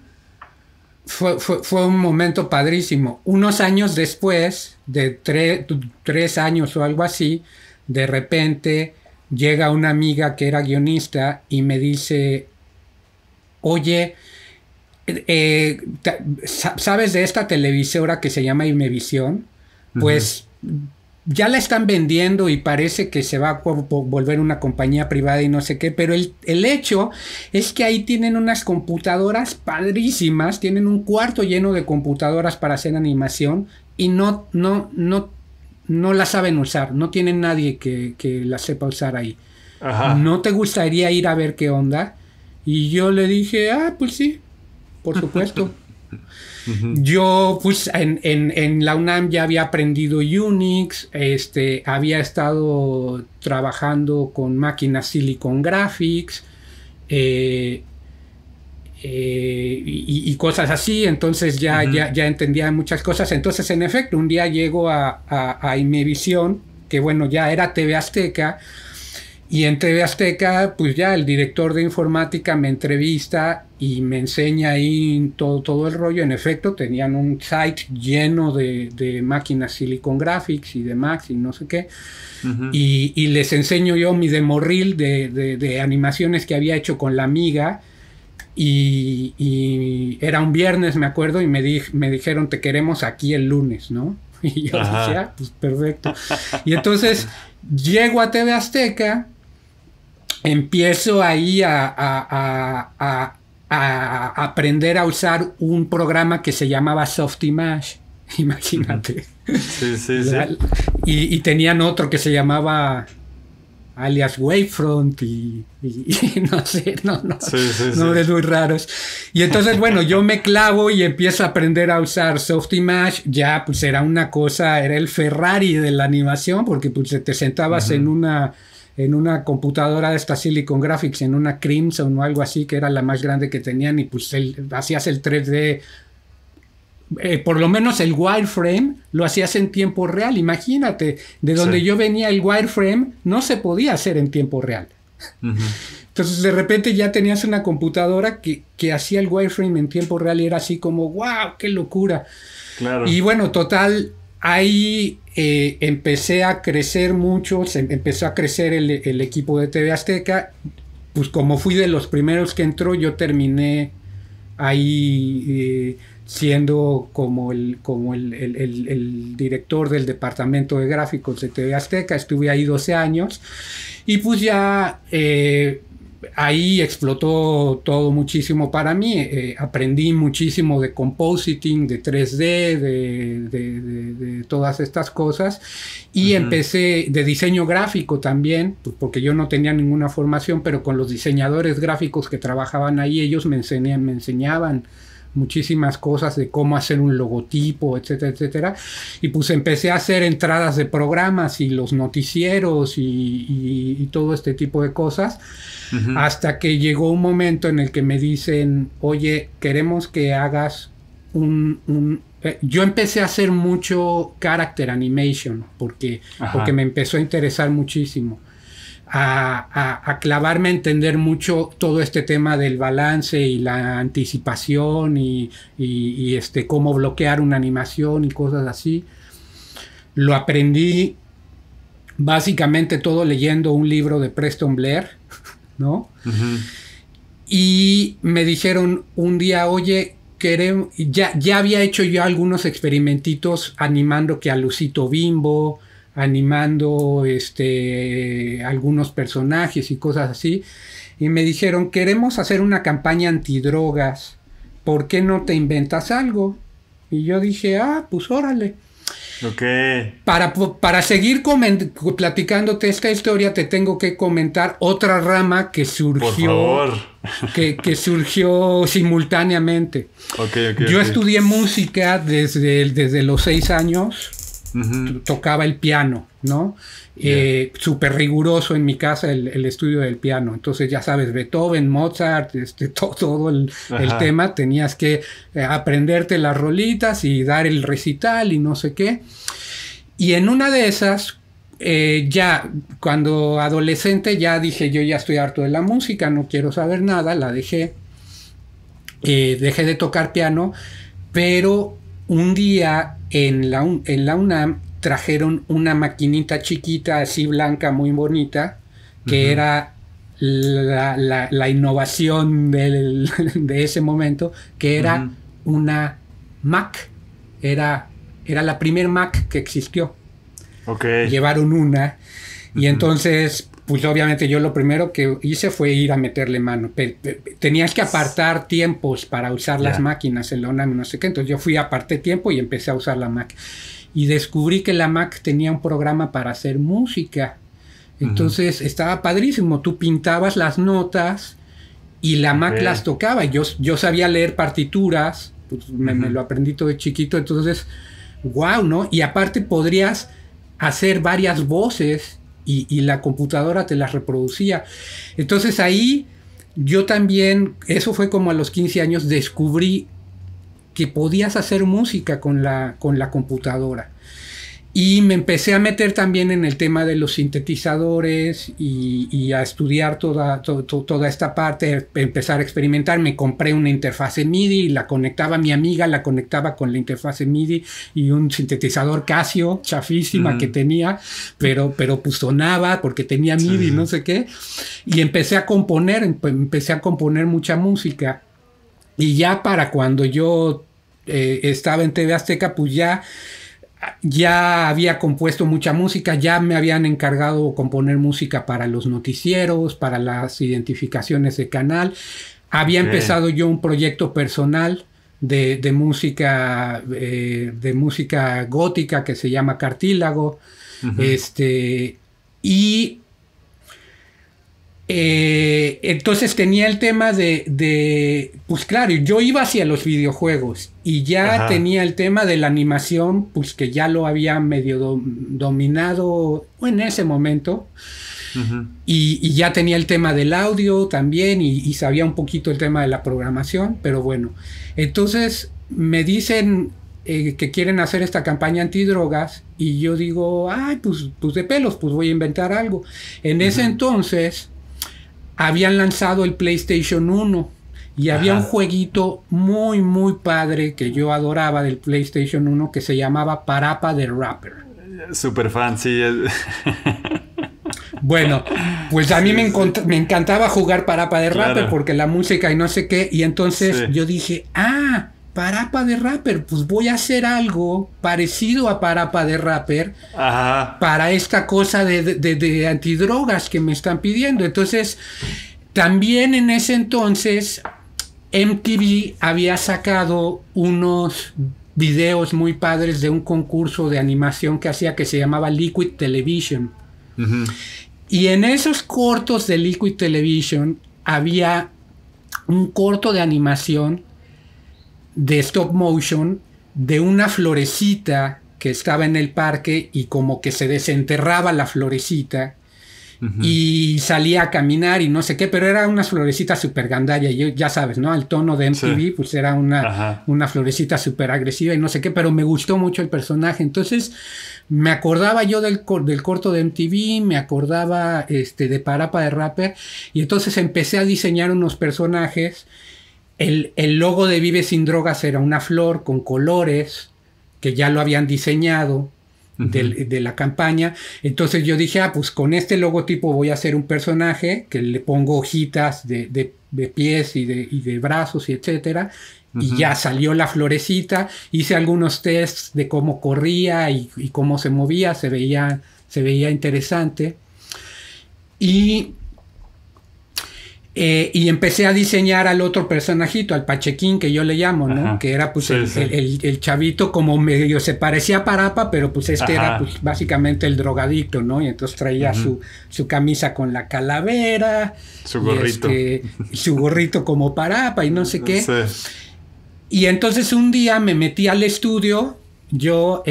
Fue un momento padrísimo. Unos años después, de 3 años o algo así, de repente llega una amiga que era guionista y me dice, oye, ¿sabes de esta televisora que se llama Imevisión? Pues ya la están vendiendo y parece que se va a volver una compañía privada y no sé qué, pero el hecho es que ahí tienen unas computadoras padrísimas, tienen un cuarto lleno de computadoras para hacer animación y no la saben usar, no tienen nadie que la sepa usar ahí. Ajá. ¿No te gustaría ir a ver qué onda? Y yo le dije, pues sí, por supuesto. Yo pues en la UNAM ya había aprendido Unix, había estado trabajando con máquinas Silicon Graphics y cosas así, entonces ya entendía muchas cosas. Entonces en efecto un día llego a Imevisión, que bueno, ya era TV Azteca. Y en TV Azteca, pues ya el director de informática me entrevista y me enseña ahí todo el rollo. En efecto, tenían un site lleno de máquinas Silicon Graphics y de Macs y no sé qué. Y les enseño yo mi demo reel de animaciones que había hecho con la amiga. Y era un viernes, me acuerdo, y me dijeron, te queremos aquí el lunes, ¿no? Y yo dije, pues perfecto. Y entonces llego a TV Azteca. Empiezo ahí a aprender a usar un programa que se llamaba Softimage, imagínate. Sí. Y tenían otro que se llamaba alias Wavefront y no sé, nombres muy raros. Y entonces, bueno, yo me clavo y empiezo a aprender a usar Softimage. Ya, pues era una cosa, era el Ferrari de la animación, porque pues te sentabas en una computadora de esta Silicon Graphics, en una Crimson o algo así, que era la más grande que tenían, y pues hacías el 3D, por lo menos el wireframe lo hacías en tiempo real. Imagínate, de donde yo venía el wireframe no se podía hacer en tiempo real. Entonces de repente ya tenías una computadora que hacía el wireframe en tiempo real y era así como ¡wow! ¡Qué locura! Claro. Y bueno, total, ahí empecé a crecer mucho, empezó a crecer el equipo de TV Azteca. Pues como fui de los primeros que entró, yo terminé ahí siendo como el director del departamento de gráficos de TV Azteca. Estuve ahí 12 años y pues ya ahí explotó todo muchísimo para mí. Aprendí muchísimo de compositing, de 3D, de todas estas cosas. Y empecé de diseño gráfico también, pues porque yo no tenía ninguna formación, pero con los diseñadores gráficos que trabajaban ahí, ellos me enseñaban muchísimas cosas de cómo hacer un logotipo, etcétera, etcétera. Y pues empecé a hacer entradas de programas y los noticieros y todo este tipo de cosas. Hasta que llegó un momento en el que me dicen, oye, queremos que hagas yo empecé a hacer mucho character animation porque me empezó a interesar muchísimo. A clavarme a entender mucho todo este tema del balance y la anticipación y cómo bloquear una animación y cosas así. Lo aprendí básicamente todo leyendo un libro de Preston Blair, ¿no? Y me dijeron un día, oye, ya había hecho yo algunos experimentitos animando que a Lucito Bimbo, animando algunos personajes y cosas así, y me dijeron, queremos hacer una campaña antidrogas, ¿por qué no te inventas algo? Y yo dije, pues órale. Okay. Para seguir platicándote esta historia, te tengo que comentar otra rama que surgió, que surgió simultáneamente. Yo estudié música desde los 6 años. tocaba el piano, ¿no? Súper riguroso en mi casa el estudio del piano. Entonces, ya sabes, Beethoven, Mozart, todo el tema, tenías que aprenderte las rolitas y dar el recital y no sé qué. Y en una de esas, ya cuando adolescente, ya dije, yo ya estoy harto de la música, no quiero saber nada, la dejé. Dejé de tocar piano, pero un día en la UNAM trajeron una maquinita chiquita, así blanca, muy bonita, que era la innovación de ese momento, que era una Mac. Era la primer Mac que existió. Llevaron una, y entonces, pues obviamente yo lo primero que hice fue ir a meterle mano. Tenías que apartar tiempos para usar las máquinas en la UNAM, no sé qué. Entonces yo fui, aparté tiempo y empecé a usar la Mac. Y descubrí que la Mac tenía un programa para hacer música. Entonces estaba padrísimo. Tú pintabas las notas y la Mac las tocaba. Yo sabía leer partituras, pues me lo aprendí todo de chiquito. Entonces, wow, ¿no? Y aparte podrías hacer varias voces y la computadora te las reproducía. Entonces ahí yo también, eso fue como a los 15 años, descubrí que podías hacer música con la computadora. Y me empecé a meter también en el tema de los sintetizadores y a estudiar toda esta parte, empezar a experimentar. Me compré una interfase MIDI, la conectaba a mi amiga, la conectaba con la interfase MIDI y un sintetizador Casio, chafísima que tenía, pero pues sonaba porque tenía MIDI, no sé qué. Y empecé a componer mucha música. Y ya para cuando yo estaba en TV Azteca, pues ya había compuesto mucha música, ya me habían encargado componer música para los noticieros, para las identificaciones de canal. Había empezado yo un proyecto personal de música gótica que se llama Cartílago. Entonces tenía el tema pues claro, yo iba hacia los videojuegos y ya tenía el tema de la animación, pues que ya lo había medio dominado en ese momento. Y ya tenía el tema del audio también y sabía un poquito el tema de la programación, pero bueno. Entonces me dicen que quieren hacer esta campaña antidrogas y yo digo, ay, pues de pelos, pues voy a inventar algo. En ese entonces habían lanzado el PlayStation 1 y había un jueguito muy muy padre que yo adoraba del PlayStation 1 que se llamaba Parappa the Rapper. Super fan, sí. Bueno, pues a mí me encantaba jugar Parappa the Rapper porque la música y no sé qué, y entonces yo dije, Parappa the Rapper, pues voy a hacer algo parecido a Parappa the Rapper para esta cosa de antidrogas que me están pidiendo. Entonces, también en ese entonces, MTV había sacado unos videos muy padres de un concurso de animación que hacía que se llamaba Liquid Television. Y en esos cortos de Liquid Television había un corto de animación de stop motion de una florecita que estaba en el parque y como que se desenterraba la florecita y salía a caminar y no sé qué, pero era una florecita súper gandalla y ya sabes, ¿no? El tono de MTV pues era una florecita súper agresiva y no sé qué, pero me gustó mucho el personaje. Entonces me acordaba yo del corto de MTV, me acordaba de Parappa the Rapper, y entonces empecé a diseñar unos personajes. El logo de Vive Sin Drogas era una flor con colores que ya lo habían diseñado de la campaña. Entonces yo dije, pues con este logotipo voy a hacer un personaje que le pongo hojitas de pies y de brazos y etcétera. Y ya salió la florecita. Hice algunos tests de cómo corría y cómo se movía. Se veía interesante. Y empecé a diseñar al otro personajito, al Pachequín, que yo le llamo, ¿no? Que era pues el chavito como medio, se parecía a Parappa, pero pues era pues básicamente el drogadicto, ¿no? Y entonces traía su camisa con la calavera, su gorrito, su gorrito como Parappa y no sé qué. Y entonces un día me metí al estudio, yo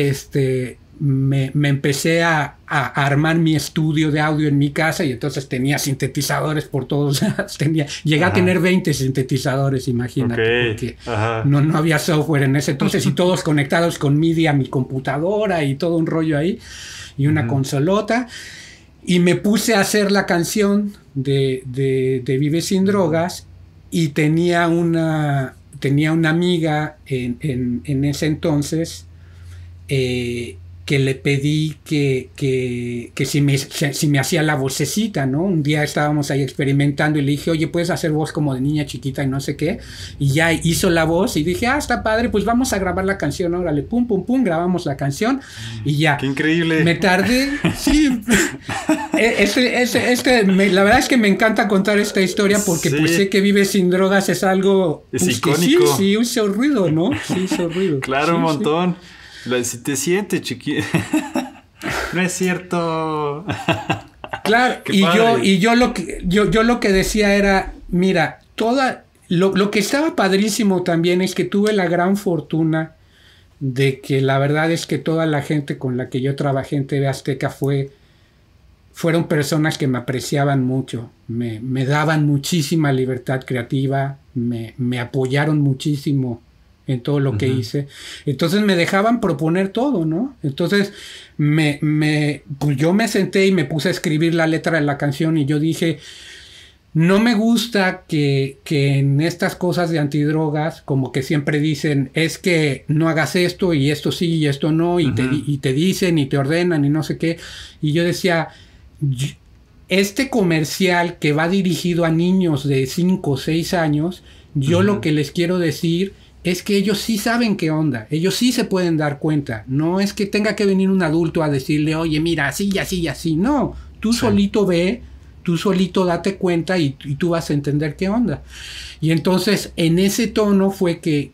me empecé a armar mi estudio de audio en mi casa y entonces tenía sintetizadores por todos lados. Llegué a tener 20 sintetizadores, imagínate, porque no había software en ese entonces y todos conectados con MIDI a mi computadora y todo un rollo ahí y una consolota. Y me puse a hacer la canción de Vive Sin Drogas y tenía una amiga en ese entonces que le pedí que si me hacía la vocecita, ¿no? Un día estábamos ahí experimentando y le dije, oye, ¿puedes hacer voz como de niña chiquita y no sé qué? Y ya hizo la voz y dije, está padre, pues vamos a grabar la canción, órale, pum, pum, pum, grabamos la canción y ya. ¡Qué increíble! Me tardé, sí. La verdad es que me encanta contar esta historia porque pues sé que Vive Sin Drogas es algo... Es pues, icónico. Sí, hizo ruido, ¿no? Sí, hizo ruido. Claro, sí, un montón. Si te sientes chiquito. No es cierto. Claro, y yo lo que decía era, mira, lo que estaba padrísimo también es que tuve la gran fortuna de que la verdad es que toda la gente con la que yo trabajé en TV Azteca fueron personas que me apreciaban mucho, me daban muchísima libertad creativa, me apoyaron muchísimo en todo lo que hice. Entonces me dejaban proponer todo, ¿no? Entonces pues yo me senté y me puse a escribir la letra de la canción y yo dije, no me gusta que en estas cosas de antidrogas, como que siempre dicen, es que no hagas esto y esto sí y esto no, y te dicen y te ordenan y no sé qué. Y yo decía, este comercial que va dirigido a niños de 5 o 6 años, yo lo que les quiero decir es que ellos sí saben qué onda, ellos sí se pueden dar cuenta, no es que tenga que venir un adulto a decirle, oye, mira, así y así y así, no, tú solito ve, tú solito date cuenta y tú vas a entender qué onda. Y entonces en ese tono fue que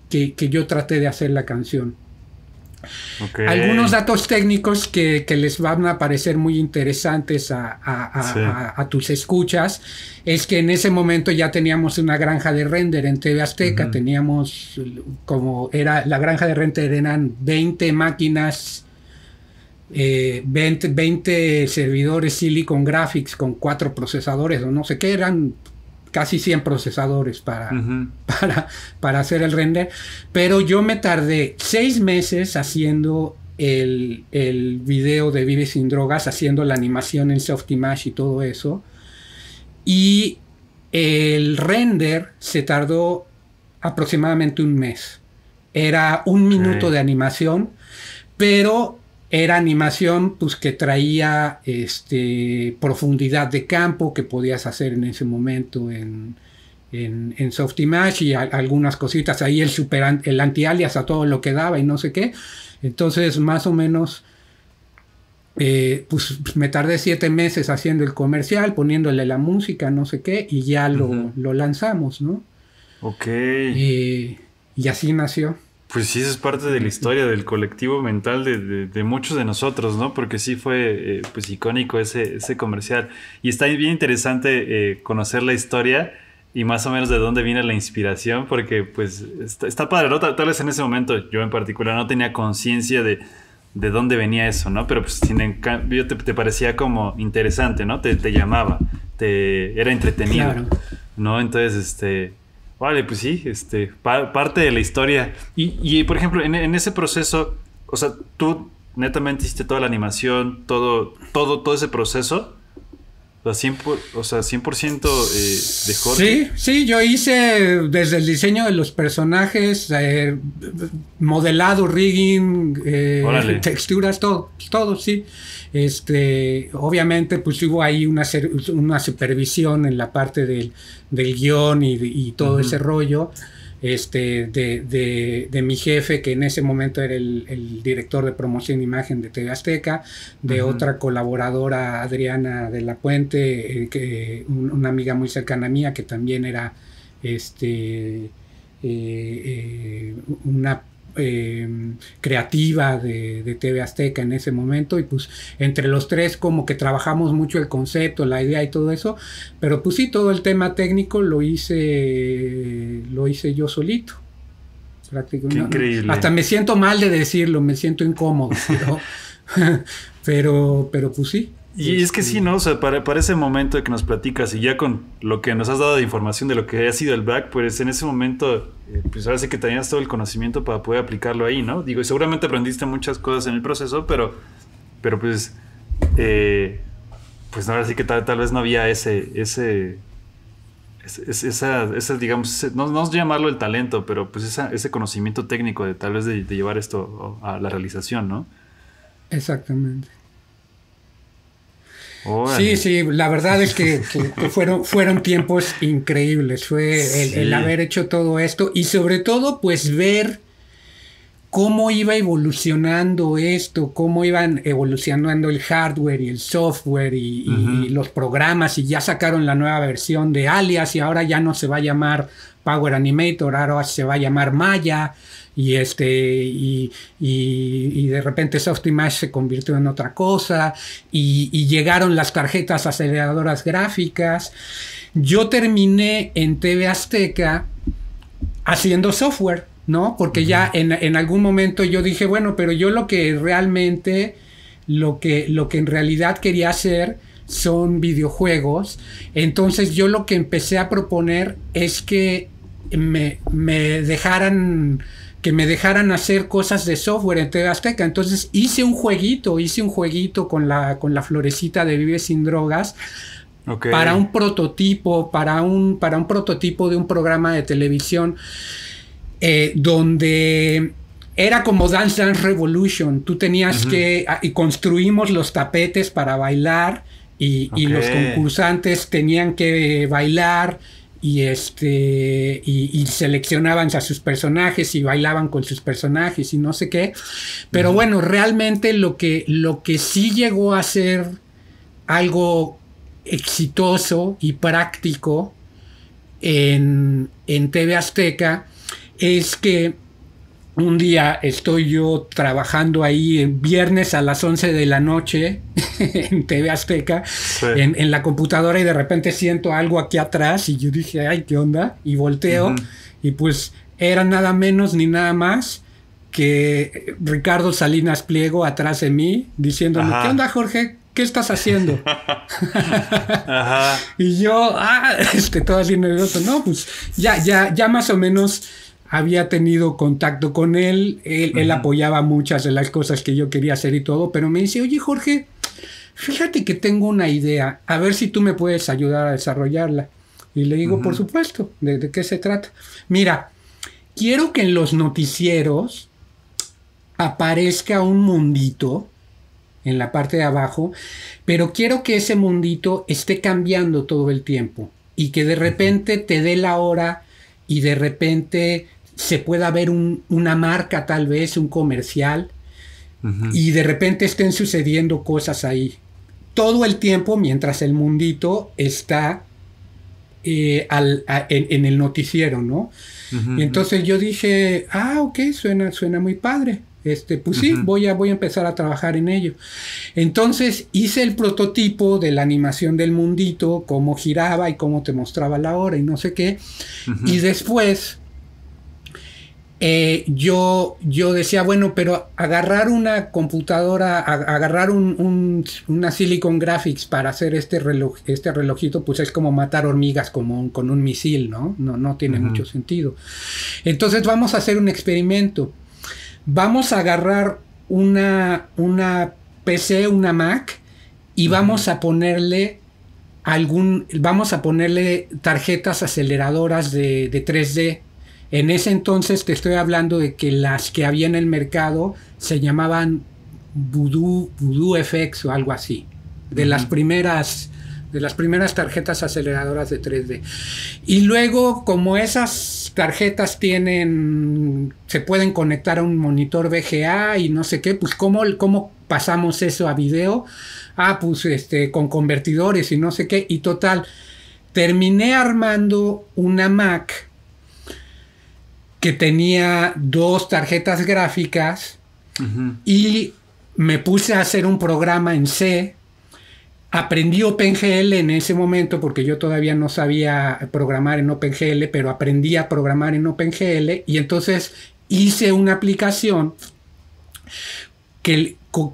yo traté de hacer la canción. Okay. Algunos datos técnicos que les van a parecer muy interesantes a tus escuchas es que en ese momento ya teníamos una granja de render en TV Azteca, teníamos la granja de render eran 20 máquinas, 20 servidores Silicon Graphics con 4 procesadores o no sé qué, eran casi 100 procesadores para hacer el render, pero yo me tardé 6 meses haciendo el video de Vive Sin Drogas, haciendo la animación en Softimage y todo eso, y el render se tardó aproximadamente un mes. Era 1 minuto de animación, pero era animación pues que traía profundidad de campo que podías hacer en ese momento en Softimage y algunas cositas ahí, el anti-alias a todo lo que daba y no sé qué. Entonces más o menos pues me tardé 7 meses haciendo el comercial, poniéndole la música, no sé qué, y ya lo lanzamos, ¿no? Ok. Y así nació. Pues sí, eso es parte de la historia del colectivo mental de muchos de nosotros, ¿no? Porque sí fue pues icónico ese comercial. Y está bien interesante conocer la historia y más o menos de dónde viene la inspiración, porque pues está padre, ¿no? Tal vez en ese momento yo en particular no tenía conciencia de dónde venía eso, ¿no? Pero pues sin en cambio te parecía como interesante, ¿no? Te llamaba, era entretenido, claro, ¿no? Entonces, vale, pues sí, parte de la historia. Y por ejemplo, en ese proceso, o sea, tú netamente hiciste toda la animación, todo ese proceso, o sea, 100% de Jorge. Sí, yo hice desde el diseño de los personajes, modelado, rigging, texturas, todo, sí. Obviamente pues hubo ahí una supervisión en la parte del guión y todo ese rollo de mi jefe, que en ese momento era el director de promoción e imagen de TV Azteca, de otra colaboradora, Adriana de la Puente, una amiga muy cercana mía que también era una creativa de TV Azteca en ese momento, y pues entre los tres como que trabajamos mucho el concepto, la idea y todo eso, pero pues sí, todo el tema técnico lo hice yo solito prácticamente. Qué increíble. Hasta me siento mal de decirlo, me siento incómodo, pero pues sí. Y es que sí, ¿no? O sea, para ese momento que nos platicas y ya con lo que nos has dado de información de lo que ha sido el back, pues en ese momento, pues ahora sí que tenías todo el conocimiento para poder aplicarlo ahí, ¿no? Digo, y seguramente aprendiste muchas cosas en el proceso, pero pues, pues ahora sí que tal vez no había esa, digamos, no llamarlo el talento, pero pues ese conocimiento técnico de tal vez de llevar esto a la realización, ¿no? Exactamente. Órale. Sí, la verdad es que fueron tiempos increíbles. Fue el haber hecho todo esto y sobre todo pues ver cómo iba evolucionando esto, cómo iban evolucionando el hardware y el software y los programas, y ya sacaron la nueva versión de Alias y ahora ya no se va a llamar Power Animator, ahora se va a llamar Maya. Y de repente Softimage se convirtió en otra cosa y llegaron las tarjetas aceleradoras gráficas. Yo terminé en TV Azteca haciendo software, ¿no? Porque ya en algún momento yo dije, bueno, pero yo lo que realmente, lo que en realidad quería hacer son videojuegos. Entonces yo lo que empecé a proponer es que me dejaran hacer cosas de software en TV Azteca. Entonces hice un jueguito con la florecita de Vive Sin Drogas. Okay. Para un prototipo de un programa de televisión donde era como Dance Dance Revolution. Tú tenías que... Y construimos los tapetes para bailar y los concursantes tenían que bailar y seleccionaban a sus personajes y bailaban con sus personajes y no sé qué. Pero bueno, realmente lo que sí llegó a ser algo exitoso y práctico en TV Azteca es que un día estoy yo trabajando ahí en viernes a las 11 de la noche en TV Azteca, en la computadora, y de repente siento algo aquí atrás y yo dije, ay, ¿qué onda? Y volteo y pues era nada menos ni nada más que Ricardo Salinas Pliego atrás de mí diciéndome, ¿qué onda, Jorge? ¿Qué estás haciendo? Y yo, todo así nervioso. No, pues ya más o menos había tenido contacto con él. Él apoyaba muchas de las cosas que yo quería hacer y todo, pero me dice, oye, Jorge, fíjate que tengo una idea, a ver si tú me puedes ayudar a desarrollarla. Y le digo, por supuesto, ¿de qué se trata? Mira, quiero que en los noticieros aparezca un mundito en la parte de abajo, pero quiero que ese mundito esté cambiando todo el tiempo y que de repente te dé la hora y de repente se pueda ver una marca, tal vez un comercial, y de repente estén sucediendo cosas ahí todo el tiempo mientras el mundito está en el noticiero, ¿no? Y entonces yo dije, ok, suena muy padre. Pues sí, voy a empezar a trabajar en ello. Entonces hice el prototipo de la animación del mundito, cómo giraba y cómo te mostraba la hora y no sé qué. Y después yo decía, bueno, pero agarrar una computadora, agarrar una Silicon Graphics para hacer este relojito, pues es como matar hormigas con un misil, ¿no? No tiene mucho sentido. Entonces vamos a hacer un experimento. Vamos a agarrar una PC, una Mac, y vamos a ponerle tarjetas aceleradoras de 3D. En ese entonces te estoy hablando de que las que había en el mercado se llamaban Voodoo FX o algo así. De las primeras tarjetas aceleradoras de 3D. Y luego, como esas tarjetas se pueden conectar a un monitor VGA y no sé qué, pues ¿cómo pasamos eso a video? Pues con convertidores y no sé qué. Y total, terminé armando una Mac que tenía 2 tarjetas gráficas y me puse a hacer un programa en C. Aprendí OpenGL en ese momento porque yo todavía no sabía programar en OpenGL, pero aprendí a programar en OpenGL y entonces hice una aplicación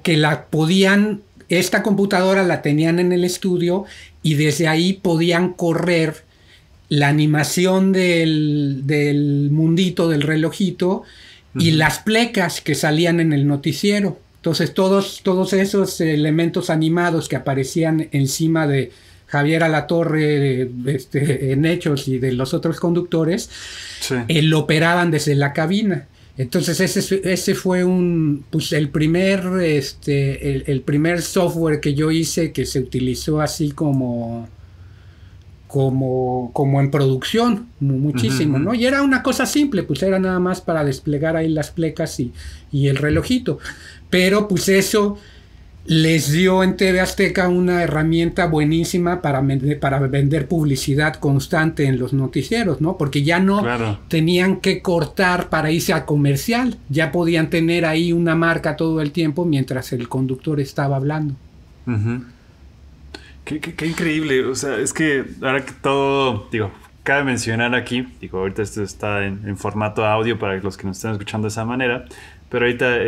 que la podían, esta computadora la tenían en el estudio y desde ahí podían correr la animación del mundito, del relojito, y las plecas que salían en el noticiero. Entonces todos esos elementos animados que aparecían encima de Javier Alatorre en Hechos y de los otros conductores, sí, lo operaban desde la cabina. Entonces ese fue el primer software que yo hice que se utilizó así como en producción, muchísimo, ¿no? Y era una cosa simple, pues era nada más para desplegar ahí las plecas y el relojito. Pero pues eso les dio en TV Azteca una herramienta buenísima para vender publicidad constante en los noticieros, ¿no? Porque ya no tenían que cortar para irse a comercial, ya podían tener ahí una marca todo el tiempo mientras el conductor estaba hablando. Qué increíble, o sea, es que ahora que todo, cabe mencionar aquí, ahorita esto está en formato audio para los que nos estén escuchando de esa manera, pero ahorita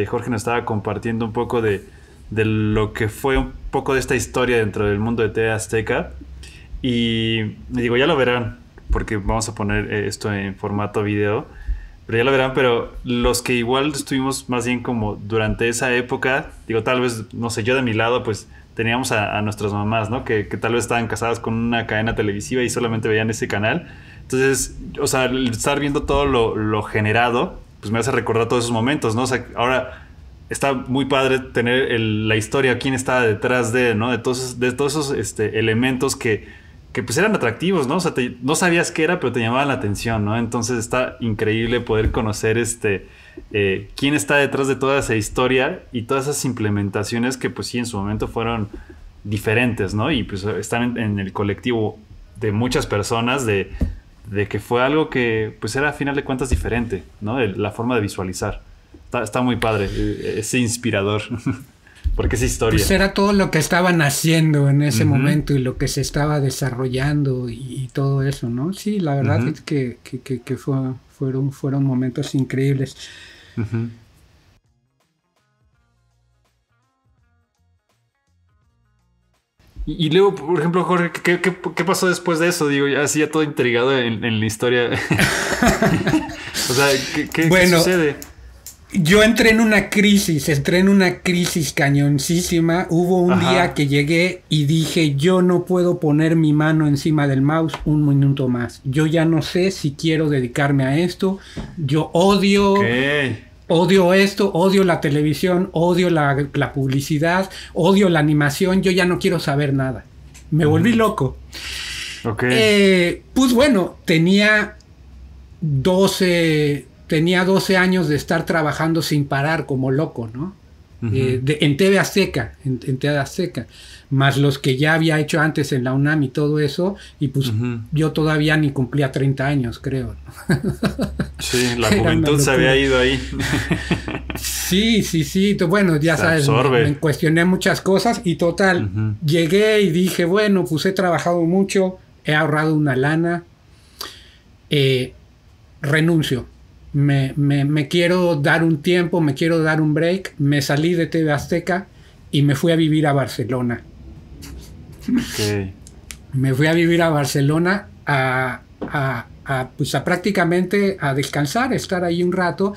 Jorge nos estaba compartiendo un poco de lo que fue un poco de esta historia dentro del mundo de TV Azteca. Y ya lo verán, porque vamos a poner esto en formato video, pero ya lo verán. Pero los que igual estuvimos más bien como durante esa época, tal vez, no sé, yo de mi lado, pues teníamos a nuestras mamás, ¿no? Que tal vez estaban casadas con una cadena televisiva y solamente veían ese canal. Entonces, o sea, el estar viendo todo lo generado, pues me hace recordar todos esos momentos, ¿no? O sea, ahora está muy padre tener la historia, quién estaba detrás de, ¿no? De todos esos elementos que pues eran atractivos, ¿no? O sea, no sabías qué era, pero te llamaban la atención, ¿no? Entonces está increíble poder conocer quién está detrás de toda esa historia y todas esas implementaciones que pues sí en su momento fueron diferentes, ¿no? Y pues están en el colectivo de muchas personas de que fue algo que pues era a final de cuentas diferente, ¿no? La forma de visualizar. Está muy padre, es inspirador, porque es historia. Pues era todo lo que estaban haciendo en ese momento y lo que se estaba desarrollando y todo eso, ¿no? Sí, la verdad es que fueron momentos increíbles. Y luego, por ejemplo, Jorge, ¿qué pasó después de eso? Así ya todo intrigado en la historia. O sea, ¿qué sucede? Yo entré en una crisis cañoncísima. Hubo un día que llegué y dije, yo no puedo poner mi mano encima del mouse un minuto más. Yo ya no sé si quiero dedicarme a esto. Yo odio esto, odio la televisión, odio la publicidad, odio la animación. Yo ya no quiero saber nada. Me volví loco. Pues bueno, tenía 12 años de estar trabajando sin parar como loco, ¿no? En TV Azteca, en TV Azteca, más los que ya había hecho antes en la UNAM y todo eso, y pues yo todavía ni cumplía 30 años, creo. Sí, la juventud se había ido ahí. Sí. Bueno, ya sabes, me cuestioné muchas cosas y total, llegué y dije, bueno, pues he trabajado mucho, he ahorrado una lana, renuncio. Me quiero dar un tiempo, me quiero dar un break. Me salí de TV Azteca y me fui a vivir a Barcelona. Me fui a vivir a Barcelona pues prácticamente a descansar, estar ahí un rato.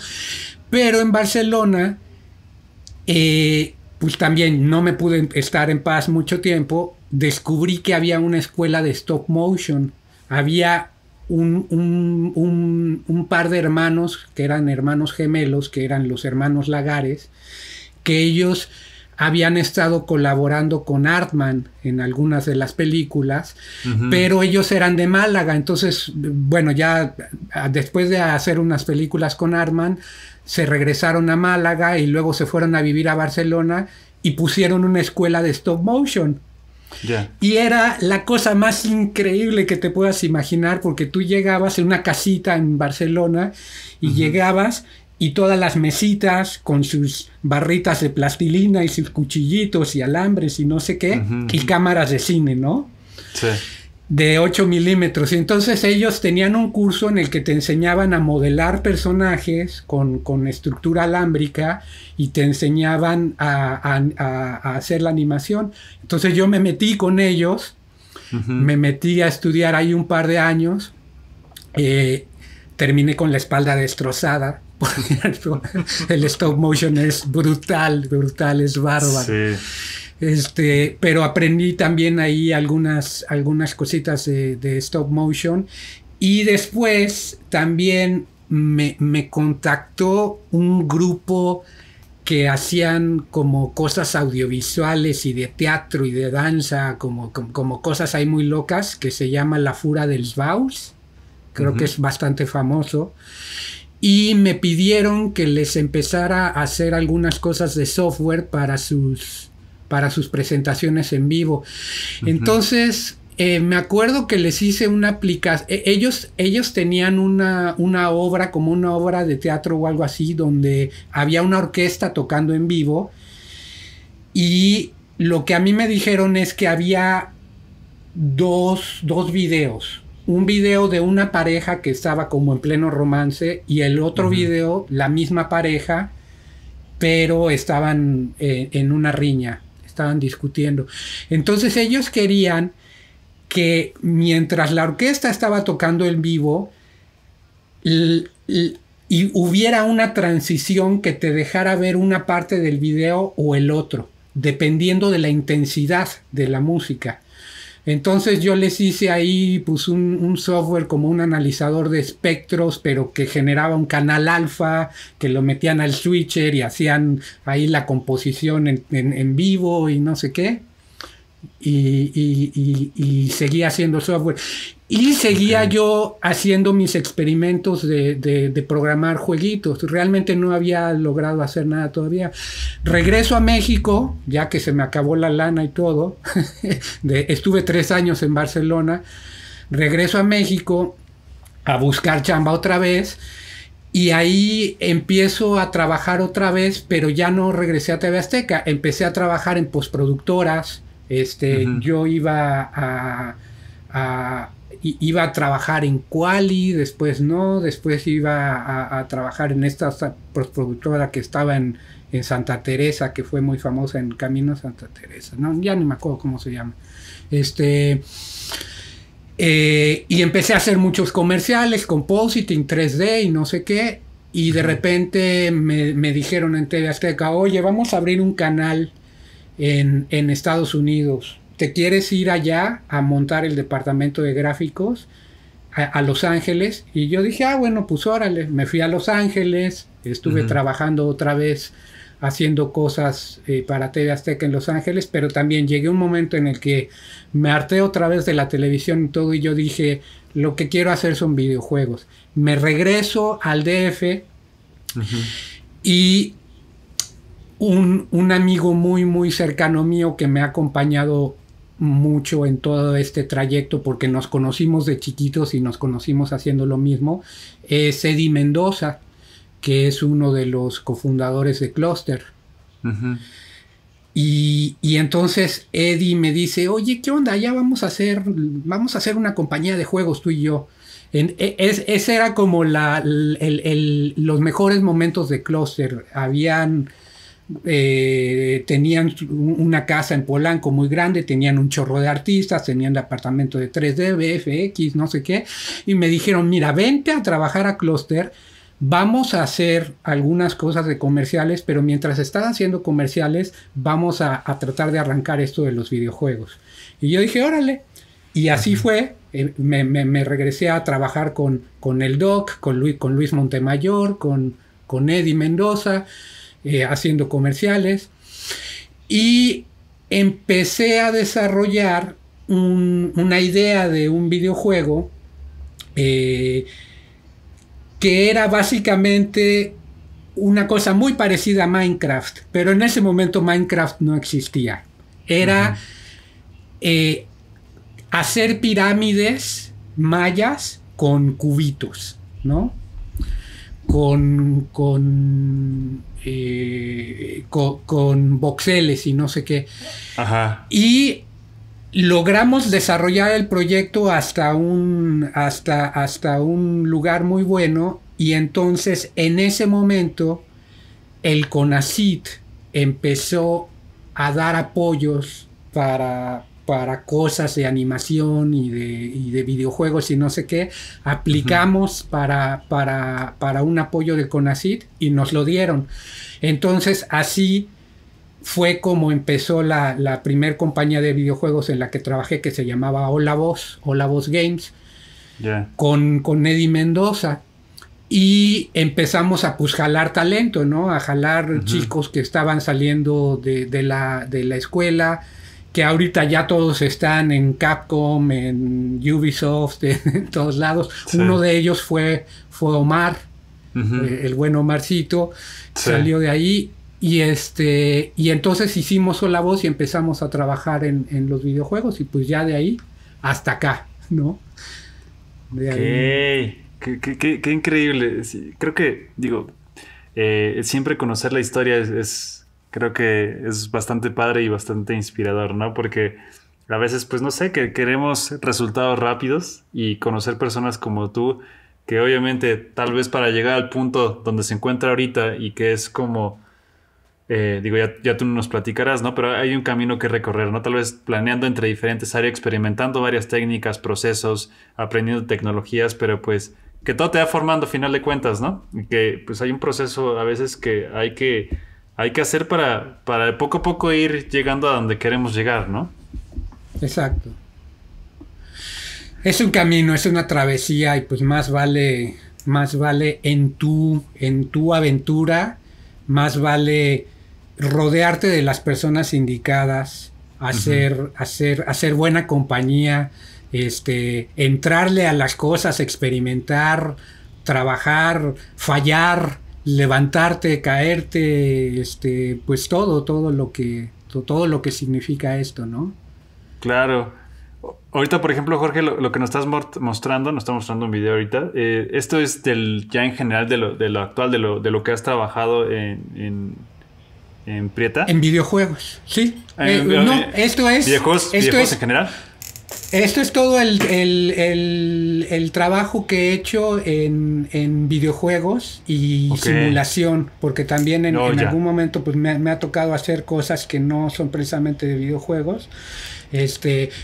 Pero en Barcelona pues también no me pude estar en paz mucho tiempo. Descubrí que había una escuela de stop motion. Había un par de hermanos que eran hermanos gemelos, que eran los hermanos Lagares, que ellos habían estado colaborando con Artman en algunas de las películas, pero ellos eran de Málaga. Entonces, bueno, ya después de hacer unas películas con Artman, se regresaron a Málaga y luego se fueron a vivir a Barcelona y pusieron una escuela de stop motion. Y era la cosa más increíble que te puedas imaginar, porque tú llegabas en una casita en Barcelona y llegabas y todas las mesitas con sus barritas de plastilina y sus cuchillitos y alambres y no sé qué, y cámaras de cine, ¿no? Sí. de 8 milímetros. Y entonces ellos tenían un curso en el que te enseñaban a modelar personajes con estructura alámbrica y te enseñaban a hacer la animación. Entonces yo me metí con ellos, me metí a estudiar ahí un par de años. Terminé con la espalda destrozada. El stop motion es brutal, es bárbaro. Sí. Pero aprendí también ahí algunas cositas de stop motion. Y después también me contactó un grupo que hacían como cosas audiovisuales y de teatro y de danza, como cosas ahí muy locas, que se llama La Fura dels Baus. Creo que es bastante famoso. Y me pidieron que les empezara a hacer algunas cosas de software para sus presentaciones en vivo. Entonces, me acuerdo que les hice una aplicación. Ellos tenían una obra, como una obra de teatro o algo así, donde había una orquesta tocando en vivo. Y lo que a mí me dijeron es que había dos videos. Un video de una pareja que estaba como en pleno romance y el otro video, la misma pareja, pero estaban en una riña, estaban discutiendo. Entonces ellos querían que mientras la orquesta estaba tocando en vivo y hubiera una transición que te dejara ver una parte del video o el otro, dependiendo de la intensidad de la música. Entonces yo les hice ahí pues un software como un analizador de espectros, pero que generaba un canal alfa, que lo metían al switcher y hacían ahí la composición en vivo y no sé qué. Y seguía haciendo software. Y seguía yo haciendo mis experimentos de programar jueguitos. Realmente no había logrado hacer nada todavía. Regreso a México, ya que se me acabó la lana y todo. Estuve 3 años en Barcelona. Regreso a México a buscar chamba otra vez. Y ahí empiezo a trabajar otra vez, pero ya no regresé a TV Azteca. Empecé a trabajar en postproductoras. Yo iba a trabajar en Quali, después iba a trabajar en esta postproductora que estaba en Santa Teresa, que fue muy famosa, en Camino Santa Teresa, no, ya ni me acuerdo cómo se llama. Y empecé a hacer muchos comerciales, compositing, 3D y no sé qué, y de repente me dijeron en TV Azteca, oye, vamos a abrir un canal en Estados Unidos. ¿Te quieres ir allá a montar el departamento de gráficos a Los Ángeles? Y yo dije, bueno, pues órale. Me fui a Los Ángeles, estuve trabajando otra vez haciendo cosas para TV Azteca en Los Ángeles, pero también llegué a un momento en el que me harté otra vez de la televisión y todo, y yo dije, lo que quiero hacer son videojuegos. Me regreso al DF y un amigo muy muy cercano mío que me ha acompañado mucho en todo este trayecto, porque nos conocimos de chiquitos y nos conocimos haciendo lo mismo, es Eddie Mendoza, que es uno de los cofundadores de Cluster. Y entonces Eddie me dice, oye, ¿qué onda? Ya vamos a hacer una compañía de juegos, tú y yo. Ese era como los mejores momentos de Cluster. Tenían una casa en Polanco muy grande, tenían un chorro de artistas, tenían departamento de 3D, VFX, no sé qué, y me dijeron, mira, vente a trabajar a Cluster, vamos a hacer algunas cosas de comerciales, pero mientras estás haciendo comerciales vamos a tratar de arrancar esto de los videojuegos. Y yo dije, órale, y así fue. Me regresé a trabajar con el Doc, con Luis Montemayor, con Eddie Mendoza, haciendo comerciales, y empecé a desarrollar una idea de un videojuego que era básicamente una cosa muy parecida a Minecraft, pero en ese momento Minecraft no existía. Era hacer pirámides mayas con cubitos, ¿no? Con voxeles y no sé qué. Y logramos desarrollar el proyecto hasta un lugar muy bueno, y entonces en ese momento el CONACYT empezó a dar apoyos para cosas de animación y de videojuegos y no sé qué. Aplicamos para un apoyo del CONACYT y nos lo dieron. Entonces así fue como empezó la primer compañía de videojuegos en la que trabajé, que se llamaba Hola Voz Games, con Eddie Mendoza. Y empezamos a jalar talento, ¿no? A jalar chicos que estaban saliendo de la escuela, que ahorita ya todos están en Capcom, en Ubisoft, en todos lados. Sí. Uno de ellos fue Omar, el buen Omarcito, salió de ahí. Y entonces hicimos Hola Voz y empezamos a trabajar en los videojuegos, y pues ya de ahí hasta acá, ¿no? De ahí. Qué increíble. Sí, creo que, siempre conocer la historia creo que es bastante padre y bastante inspirador, ¿no? Porque a veces, pues no sé, que queremos resultados rápidos, y conocer personas como tú, que obviamente tal vez para llegar al punto donde se encuentra ahorita, y que es como, ya tú nos platicarás, ¿no? Pero hay un camino que recorrer, ¿no? Tal vez planeando entre diferentes áreas, experimentando varias técnicas, procesos, aprendiendo tecnologías, pero pues que todo te va formando a final de cuentas, ¿no? Y que pues hay un proceso a veces que hay que hacer para poco a poco ir llegando a donde queremos llegar, ¿no? Exacto. Es un camino, es una travesía, y pues más vale en tu aventura, más vale rodearte de las personas indicadas, hacer buena compañía, entrarle a las cosas, experimentar, trabajar, fallar, levantarte, caerte, pues todo lo que significa esto, ¿no? Claro. Ahorita, por ejemplo, Jorge, lo que nos estás mostrando, nos está mostrando un video ahorita. Esto es ya en general de lo actual, de lo que has trabajado en Prieta. En videojuegos, sí. Esto es... ¿Videojuegos en general? Esto es todo el trabajo que he hecho en videojuegos y simulación, porque también en algún momento pues me ha tocado hacer cosas que no son precisamente de videojuegos.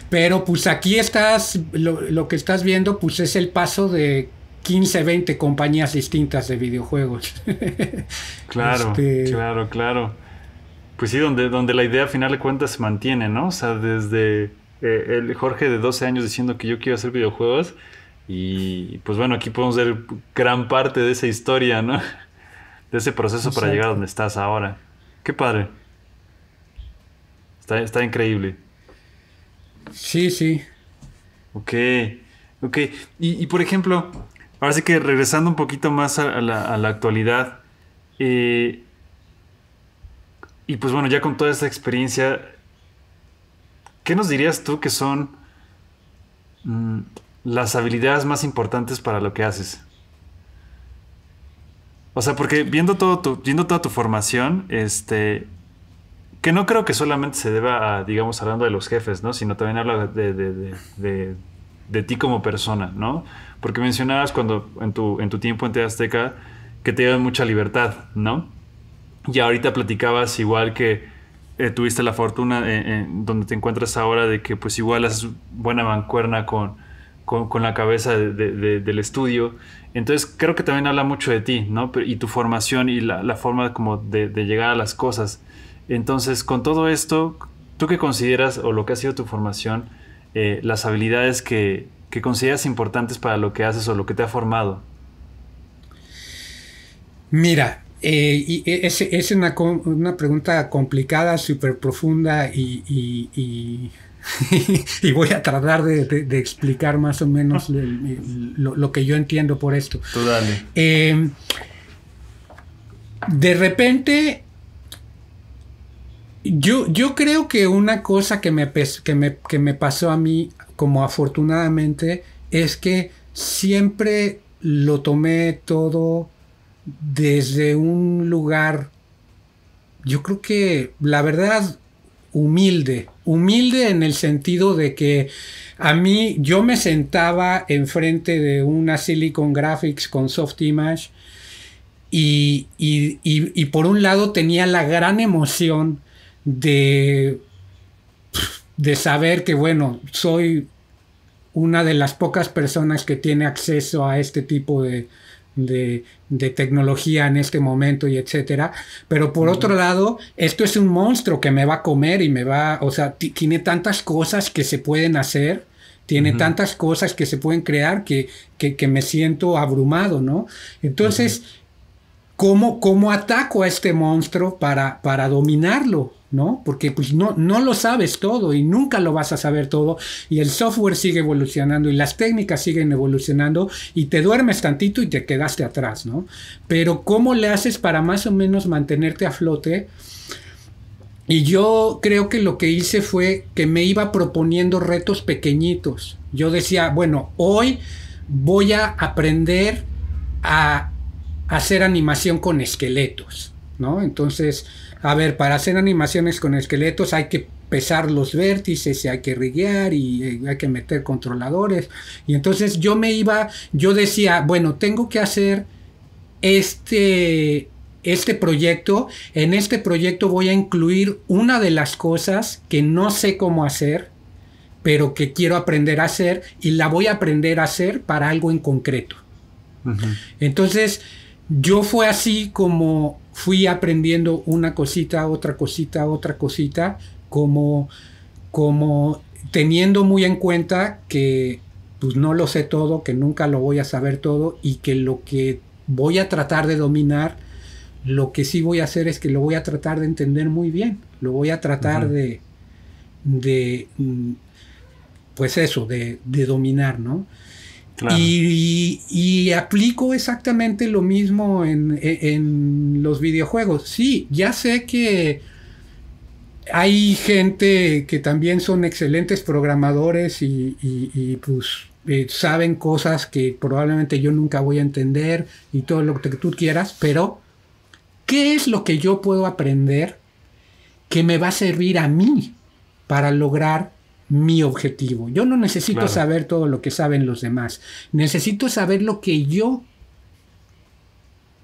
Pero pues aquí lo que estás viendo pues es el paso de 15, 20 compañías distintas de videojuegos. Claro, claro. Pues sí, donde la idea a final de cuentas se mantiene, ¿no? O sea, desde el Jorge de 12 años diciendo que yo quiero hacer videojuegos, y pues bueno, aquí podemos ver gran parte de esa historia, ¿no? De ese proceso. Exacto. Para llegar a donde estás ahora. Qué padre. Está increíble. Sí. Ok. Y por ejemplo, ahora sí que regresando un poquito más a la actualidad, y pues bueno, ya con toda esta experiencia, ¿qué nos dirías tú que son las habilidades más importantes para lo que haces? O sea, porque viendo toda tu formación, que no creo que solamente se deba a, digamos, hablando de los jefes, ¿no? Sino también habla de ti como persona, ¿no? Porque mencionabas cuando en tu tiempo en TV Azteca que te dieron mucha libertad, ¿no? Y ahorita platicabas igual que tuviste la fortuna donde te encuentras ahora de que pues igual haces buena mancuerna con la cabeza del estudio. Entonces creo que también habla mucho de ti, ¿no? Y tu formación y la forma como de llegar a las cosas. Entonces, con todo esto, ¿tú qué consideras, o lo que ha sido tu formación, las habilidades que consideras importantes para lo que haces o lo que te ha formado? Mira, es una pregunta complicada, súper profunda, y voy a tratar de explicar más o menos lo que yo entiendo por esto. Tú dale. De repente... Yo creo que una cosa que me pasó a mí, como afortunadamente, es que siempre lo tomé todo desde un lugar, yo creo que la verdad, humilde humilde en el sentido de que a mí, yo me sentaba enfrente de una Silicon Graphics con Softimage y por un lado tenía la gran emoción de saber que, bueno, soy una de las pocas personas que tiene acceso a este tipo de tecnología en este momento y etcétera, pero por otro lado, esto es un monstruo que me va a comer y me va, o sea, tiene tantas cosas que se pueden hacer, tiene tantas cosas que se pueden crear que me siento abrumado, ¿no? Entonces, ¿cómo ataco a este monstruo para dominarlo? ¿No? Porque pues no lo sabes todo y nunca lo vas a saber todo, y el software sigue evolucionando y las técnicas siguen evolucionando y te duermes tantito y te quedaste atrás, ¿no? Pero ¿cómo le haces para más o menos mantenerte a flote? Y yo creo que lo que hice fue que me iba proponiendo retos pequeñitos. Yo decía, bueno, hoy voy a aprender a hacer animación con esqueletos, ¿no? Entonces, a ver, para hacer animaciones con esqueletos hay que pesar los vértices y hay que riguear y hay que meter controladores. Y entonces yo decía, bueno, tengo que hacer este proyecto. En este proyecto voy a incluir una de las cosas que no sé cómo hacer, pero que quiero aprender a hacer, y la voy a aprender a hacer para algo en concreto. Entonces, yo fue así como fui aprendiendo una cosita, otra cosita, otra cosita, como teniendo muy en cuenta que pues no lo sé todo, que nunca lo voy a saber todo, y que lo que voy a tratar de dominar, lo que sí voy a hacer es que lo voy a tratar de entender muy bien, lo voy a tratar de pues eso, de dominar, ¿no? Claro. Y aplico exactamente lo mismo en los videojuegos. Sí, ya sé que hay gente que también son excelentes programadores y pues saben cosas que probablemente yo nunca voy a entender y todo lo que tú quieras, pero ¿qué es lo que yo puedo aprender que me va a servir a mí para lograr mi objetivo? Yo no necesito saber todo lo que saben los demás. Necesito saber lo que yo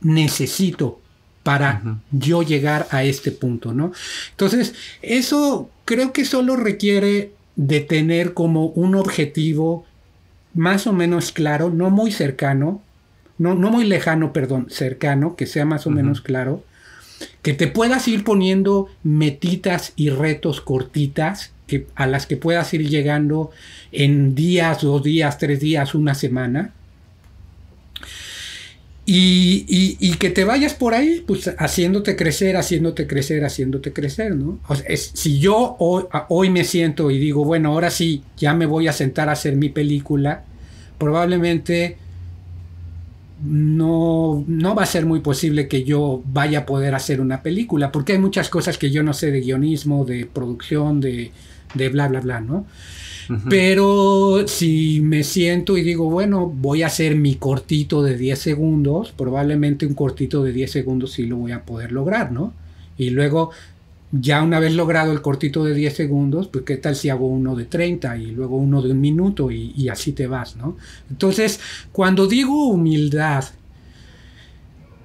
necesito para yo llegar a este punto, ¿no? Entonces, eso creo que solo requiere de tener como un objetivo más o menos claro, no muy cercano, no muy lejano, perdón, cercano, que sea más o menos claro, que te puedas ir poniendo metitas y retos cortitas a las que puedas ir llegando en días, 2 días, 3 días, una semana, y que te vayas por ahí pues haciéndote crecer, ¿no? O sea, si yo hoy me siento y digo, bueno, ahora sí, ya me voy a sentar a hacer mi película, probablemente no va a ser muy posible que yo vaya a poder hacer una película, porque hay muchas cosas que yo no sé de guionismo, de producción, de bla, bla, bla, ¿no? Pero si me siento y digo, bueno, voy a hacer mi cortito de 10 segundos, probablemente un cortito de 10 segundos sí lo voy a poder lograr, ¿no? Y luego, ya una vez logrado el cortito de 10 segundos, pues qué tal si hago uno de 30 y luego uno de 1 minuto y así te vas, ¿no? Entonces, cuando digo humildad,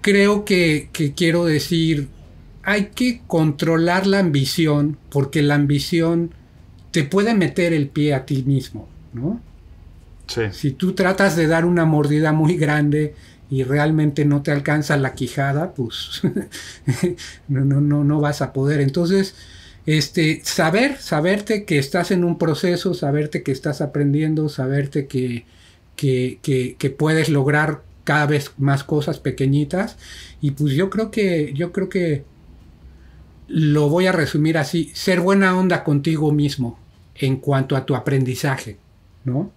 creo que quiero decir, hay que controlar la ambición, porque la ambición te puede meter el pie a ti mismo, ¿no? Sí. Si tú tratas de dar una mordida muy grande y realmente no te alcanza la quijada, pues no vas a poder. Entonces, saberte que estás en un proceso, saberte que estás aprendiendo, saberte que puedes lograr cada vez más cosas pequeñitas, y pues yo creo que lo voy a resumir así: ser buena onda contigo mismo en cuanto a tu aprendizaje, ¿no?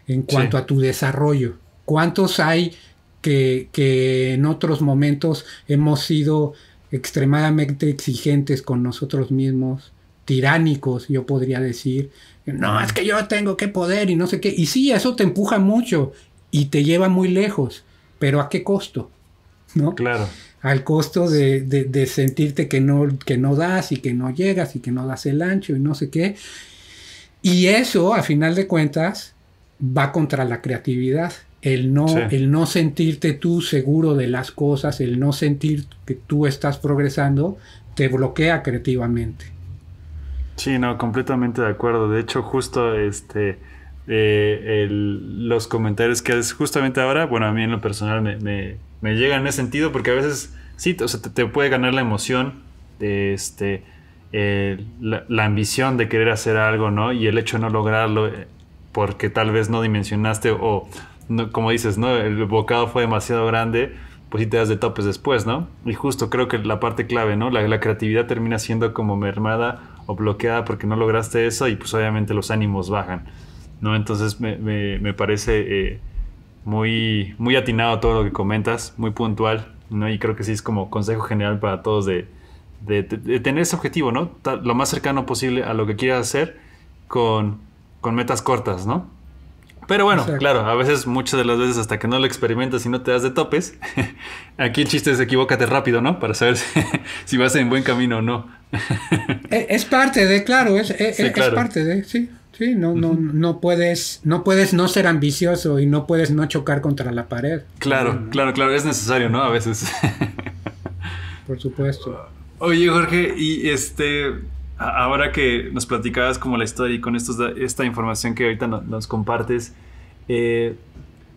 En cuanto a tu desarrollo. ¿Cuántos hay que en otros momentos hemos sido extremadamente exigentes con nosotros mismos, tiránicos, yo podría decir? No, es que yo tengo que poder y no sé qué. Y sí, eso te empuja mucho y te lleva muy lejos, pero ¿a qué costo? ¿no? Claro. Al costo de sentirte que no das y que no llegas y que no das el ancho y no sé qué. Y eso, a final de cuentas, va contra la creatividad. El no sentirte tú seguro de las cosas, el no sentir que tú estás progresando, te bloquea creativamente. Sí, no, completamente de acuerdo. De hecho, justo los comentarios que haces justamente ahora, bueno, a mí en lo personal me llegan en ese sentido, porque a veces sí, o sea, te puede ganar la emoción, la ambición de querer hacer algo, ¿no? Y el hecho de no lograrlo porque tal vez no dimensionaste o, no, como dices, ¿no? El bocado fue demasiado grande, pues sí te das de topes después, ¿no? Y justo creo que la parte clave, ¿no? La creatividad termina siendo como mermada o bloqueada porque no lograste eso y pues obviamente los ánimos bajan, ¿no? Entonces me parece muy, muy atinado todo lo que comentas, muy puntual, ¿no? Y creo que sí es como consejo general para todos de tener ese objetivo, ¿no? Lo más cercano posible a lo que quieras hacer con metas cortas, ¿no? Pero bueno, exacto. Claro, a veces, muchas de las veces hasta que no lo experimentas y no te das de topes, aquí el chiste es equivócate rápido, ¿no? Para saber si vas en buen camino o no. Es parte de, claro, sí, claro. Es parte de, sí. Sí, no puedes no ser ambicioso y no puedes no chocar contra la pared. Claro, ¿no? Claro, es necesario, ¿no? A veces. Por supuesto. Oye, Jorge, y ahora que nos platicabas como la historia y con esta información que ahorita nos compartes,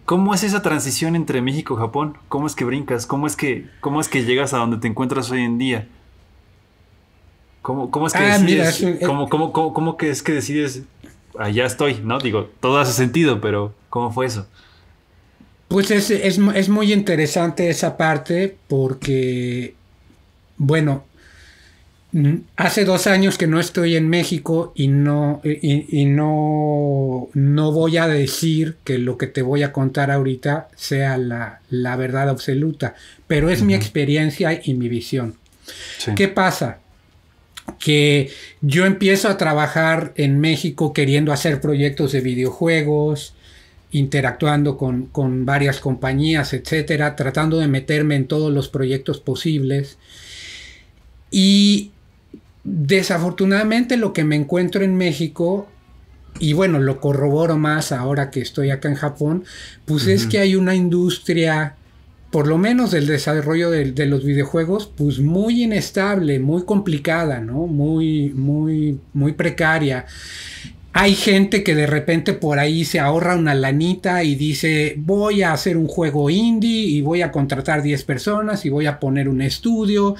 ¿cómo es esa transición entre México y Japón? ¿Cómo es que brincas? ¿Cómo es que llegas a donde te encuentras hoy en día? ¿Cómo es que decides? Mira, ¿cómo que es que decides? Allá estoy, ¿no? Digo, todo hace sentido, pero ¿cómo fue eso? Pues es muy interesante esa parte porque, bueno, hace 2 años que no estoy en México y no voy a decir que lo que te voy a contar ahorita sea la verdad absoluta, pero es mi experiencia y mi visión. Sí. ¿Qué pasa? Que yo empiezo a trabajar en México queriendo hacer proyectos de videojuegos, interactuando con varias compañías, etcétera, tratando de meterme en todos los proyectos posibles. Y desafortunadamente lo que me encuentro en México, y bueno, lo corroboro más ahora que estoy acá en Japón, pues es que hay una industria, por lo menos del desarrollo de los videojuegos, pues muy inestable, muy complicada, ¿no? Muy precaria. Hay gente que de repente por ahí se ahorra una lanita y dice, voy a hacer un juego indie y voy a contratar 10 personas y voy a poner un estudio,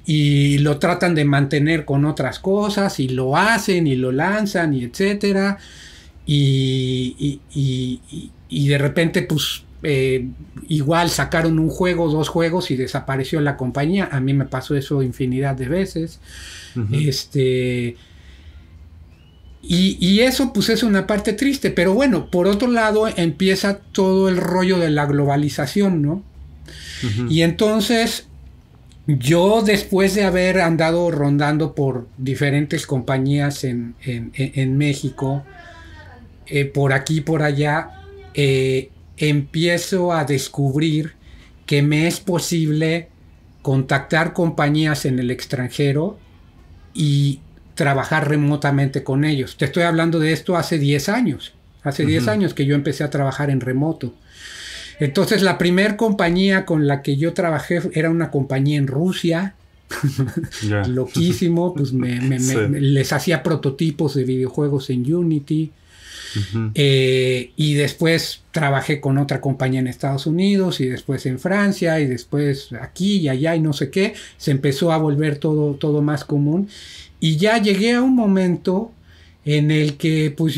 y lo tratan de mantener con otras cosas y lo hacen y lo lanzan y etcétera. Y de repente pues igual sacaron un juego, 2 juegos y desapareció la compañía. A mí me pasó eso infinidad de veces. Y eso pues es una parte triste, pero bueno, por otro lado empieza todo el rollo de la globalización, ¿no? Y entonces yo, después de haber andado rondando por diferentes compañías en México, por aquí y por allá, empiezo a descubrir que me es posible contactar compañías en el extranjero y trabajar remotamente con ellos. Te estoy hablando de esto hace 10 años. Hace 10 años que yo empecé a trabajar en remoto. Entonces la primer compañía con la que yo trabajé era una compañía en Rusia. Yeah. Loquísimo. Pues les hacía prototipos de videojuegos en Unity. Y después trabajé con otra compañía en Estados Unidos y después en Francia y después aquí y allá y no sé qué. Se empezó a volver todo más común y ya llegué a un momento en el que pues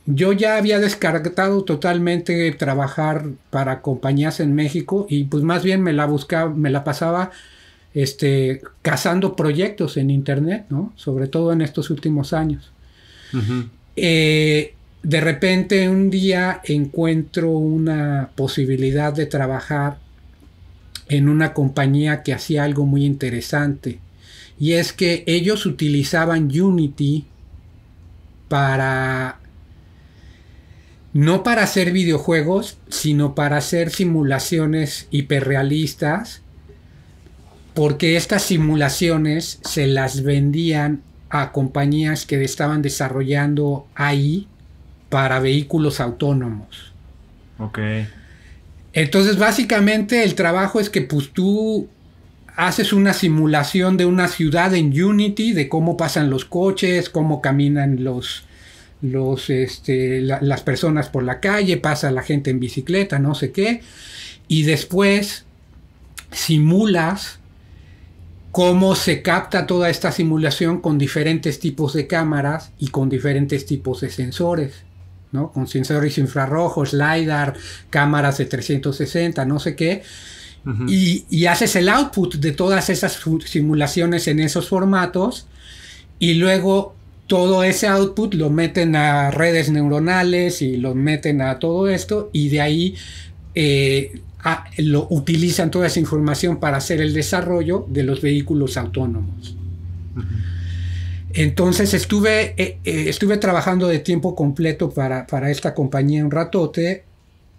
yo ya había descartado totalmente trabajar para compañías en México y pues más bien me la pasaba cazando proyectos en internet, ¿no? Sobre todo en estos últimos años. De repente un día encuentro una posibilidad de trabajar en una compañía que hacía algo muy interesante y es que ellos utilizaban Unity no para hacer videojuegos, sino para hacer simulaciones hiperrealistas porque estas simulaciones se las vendían a compañías que estaban desarrollando AI para vehículos autónomos. Ok. Entonces, básicamente el trabajo es que pues tú haces una simulación de una ciudad en Unity, de cómo pasan los coches, cómo caminan las personas por la calle, pasa la gente en bicicleta, no sé qué, y después simulas cómo se capta toda esta simulación con diferentes tipos de cámaras y con diferentes tipos de sensores, ¿no? Con sensores infrarrojos, LiDAR, cámaras de 360, no sé qué, y haces el output de todas esas simulaciones en esos formatos, y luego todo ese output lo meten a redes neuronales y lo meten a todo esto, y de ahí lo utilizan toda esa información para hacer el desarrollo de los vehículos autónomos. Entonces estuve trabajando de tiempo completo para esta compañía un ratote,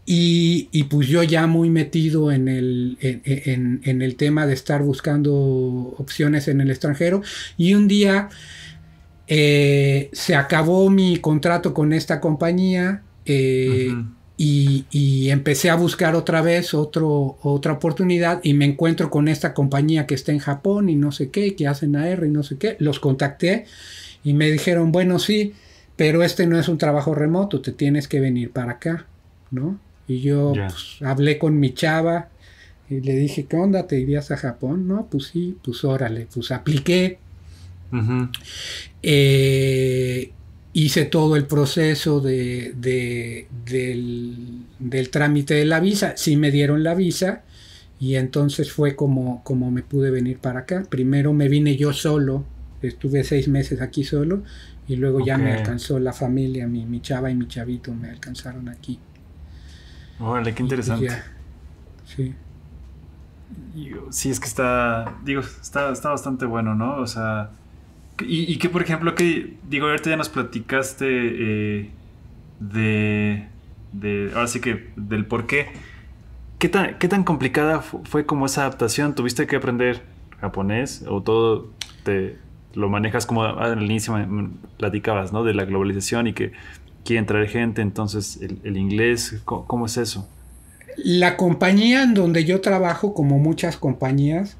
y pues yo ya muy metido en el tema de estar buscando opciones en el extranjero, y un día se acabó mi contrato con esta compañía, y empecé a buscar otra vez otra oportunidad, y me encuentro con esta compañía que está en Japón y no sé qué, que hacen AR y no sé qué. Los contacté y me dijeron, bueno, sí, pero este no es un trabajo remoto, te tienes que venir para acá, ¿no? Y yo pues, hablé con mi chava y le dije, ¿qué onda? ¿Te irías a Japón? No, pues sí, pues órale, pues apliqué. Hice todo el proceso del trámite de la visa. Sí me dieron la visa, y entonces fue como me pude venir para acá. Primero me vine yo solo, estuve 6 meses aquí solo, y luego ya me alcanzó la familia, mi chava y mi chavito me alcanzaron aquí. Órale, qué interesante. Pues ya, sí. Sí, es que está bastante bueno, ¿no? O sea, y que por ejemplo, ahorita ya nos platicaste ahora sí que del por qué. ¿Qué tan complicada fue como esa adaptación? ¿Tuviste que aprender japonés o todo lo manejas como al inicio platicabas, ¿no? De la globalización y que quieren traer gente, entonces el inglés, ¿cómo es eso? La compañía en donde yo trabajo, como muchas compañías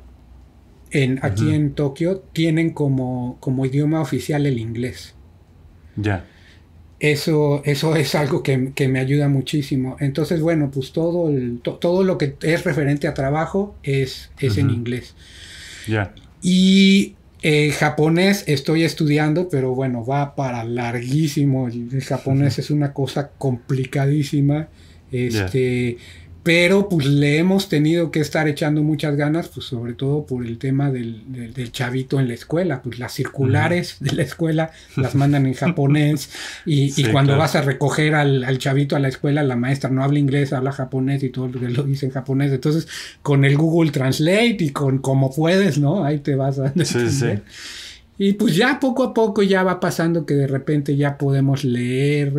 aquí en Tokio, tienen como idioma oficial el inglés. Ya. Eso es algo que me ayuda muchísimo. Entonces, bueno, pues todo lo que es referente a trabajo es en inglés. Ya. Y japonés estoy estudiando, pero bueno, va para larguísimo. El japonés es una cosa complicadísima. Pero pues le hemos tenido que estar echando muchas ganas, pues sobre todo por el tema del chavito en la escuela. Pues las circulares de la escuela las mandan en japonés, y cuando vas a recoger al chavito a la escuela, la maestra no habla inglés, habla japonés, y todo lo dice en japonés. Entonces con el Google Translate y con como puedes, ¿no? Ahí te vas a entender. Y pues ya poco a poco ya va pasando que de repente ya podemos leer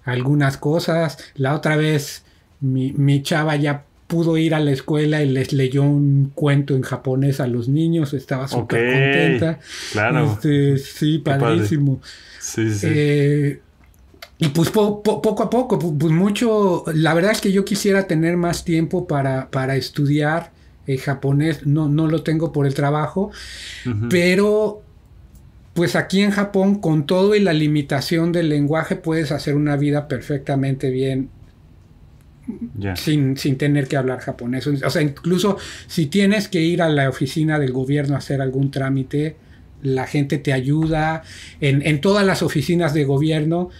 algunas cosas. La otra vez mi chava ya pudo ir a la escuela y les leyó un cuento en japonés a los niños. Estaba súper contenta. Claro. Sí, padrísimo. Sí. Y pues poco a poco, pues mucho. La verdad es que yo quisiera tener más tiempo para estudiar japonés. No lo tengo por el trabajo, pero pues aquí en Japón, con todo y la limitación del lenguaje, puedes hacer una vida perfectamente bien. Sin tener que hablar japonés. O sea, incluso si tienes que ir a la oficina del gobierno a hacer algún trámite, la gente te ayuda. En todas las oficinas de gobierno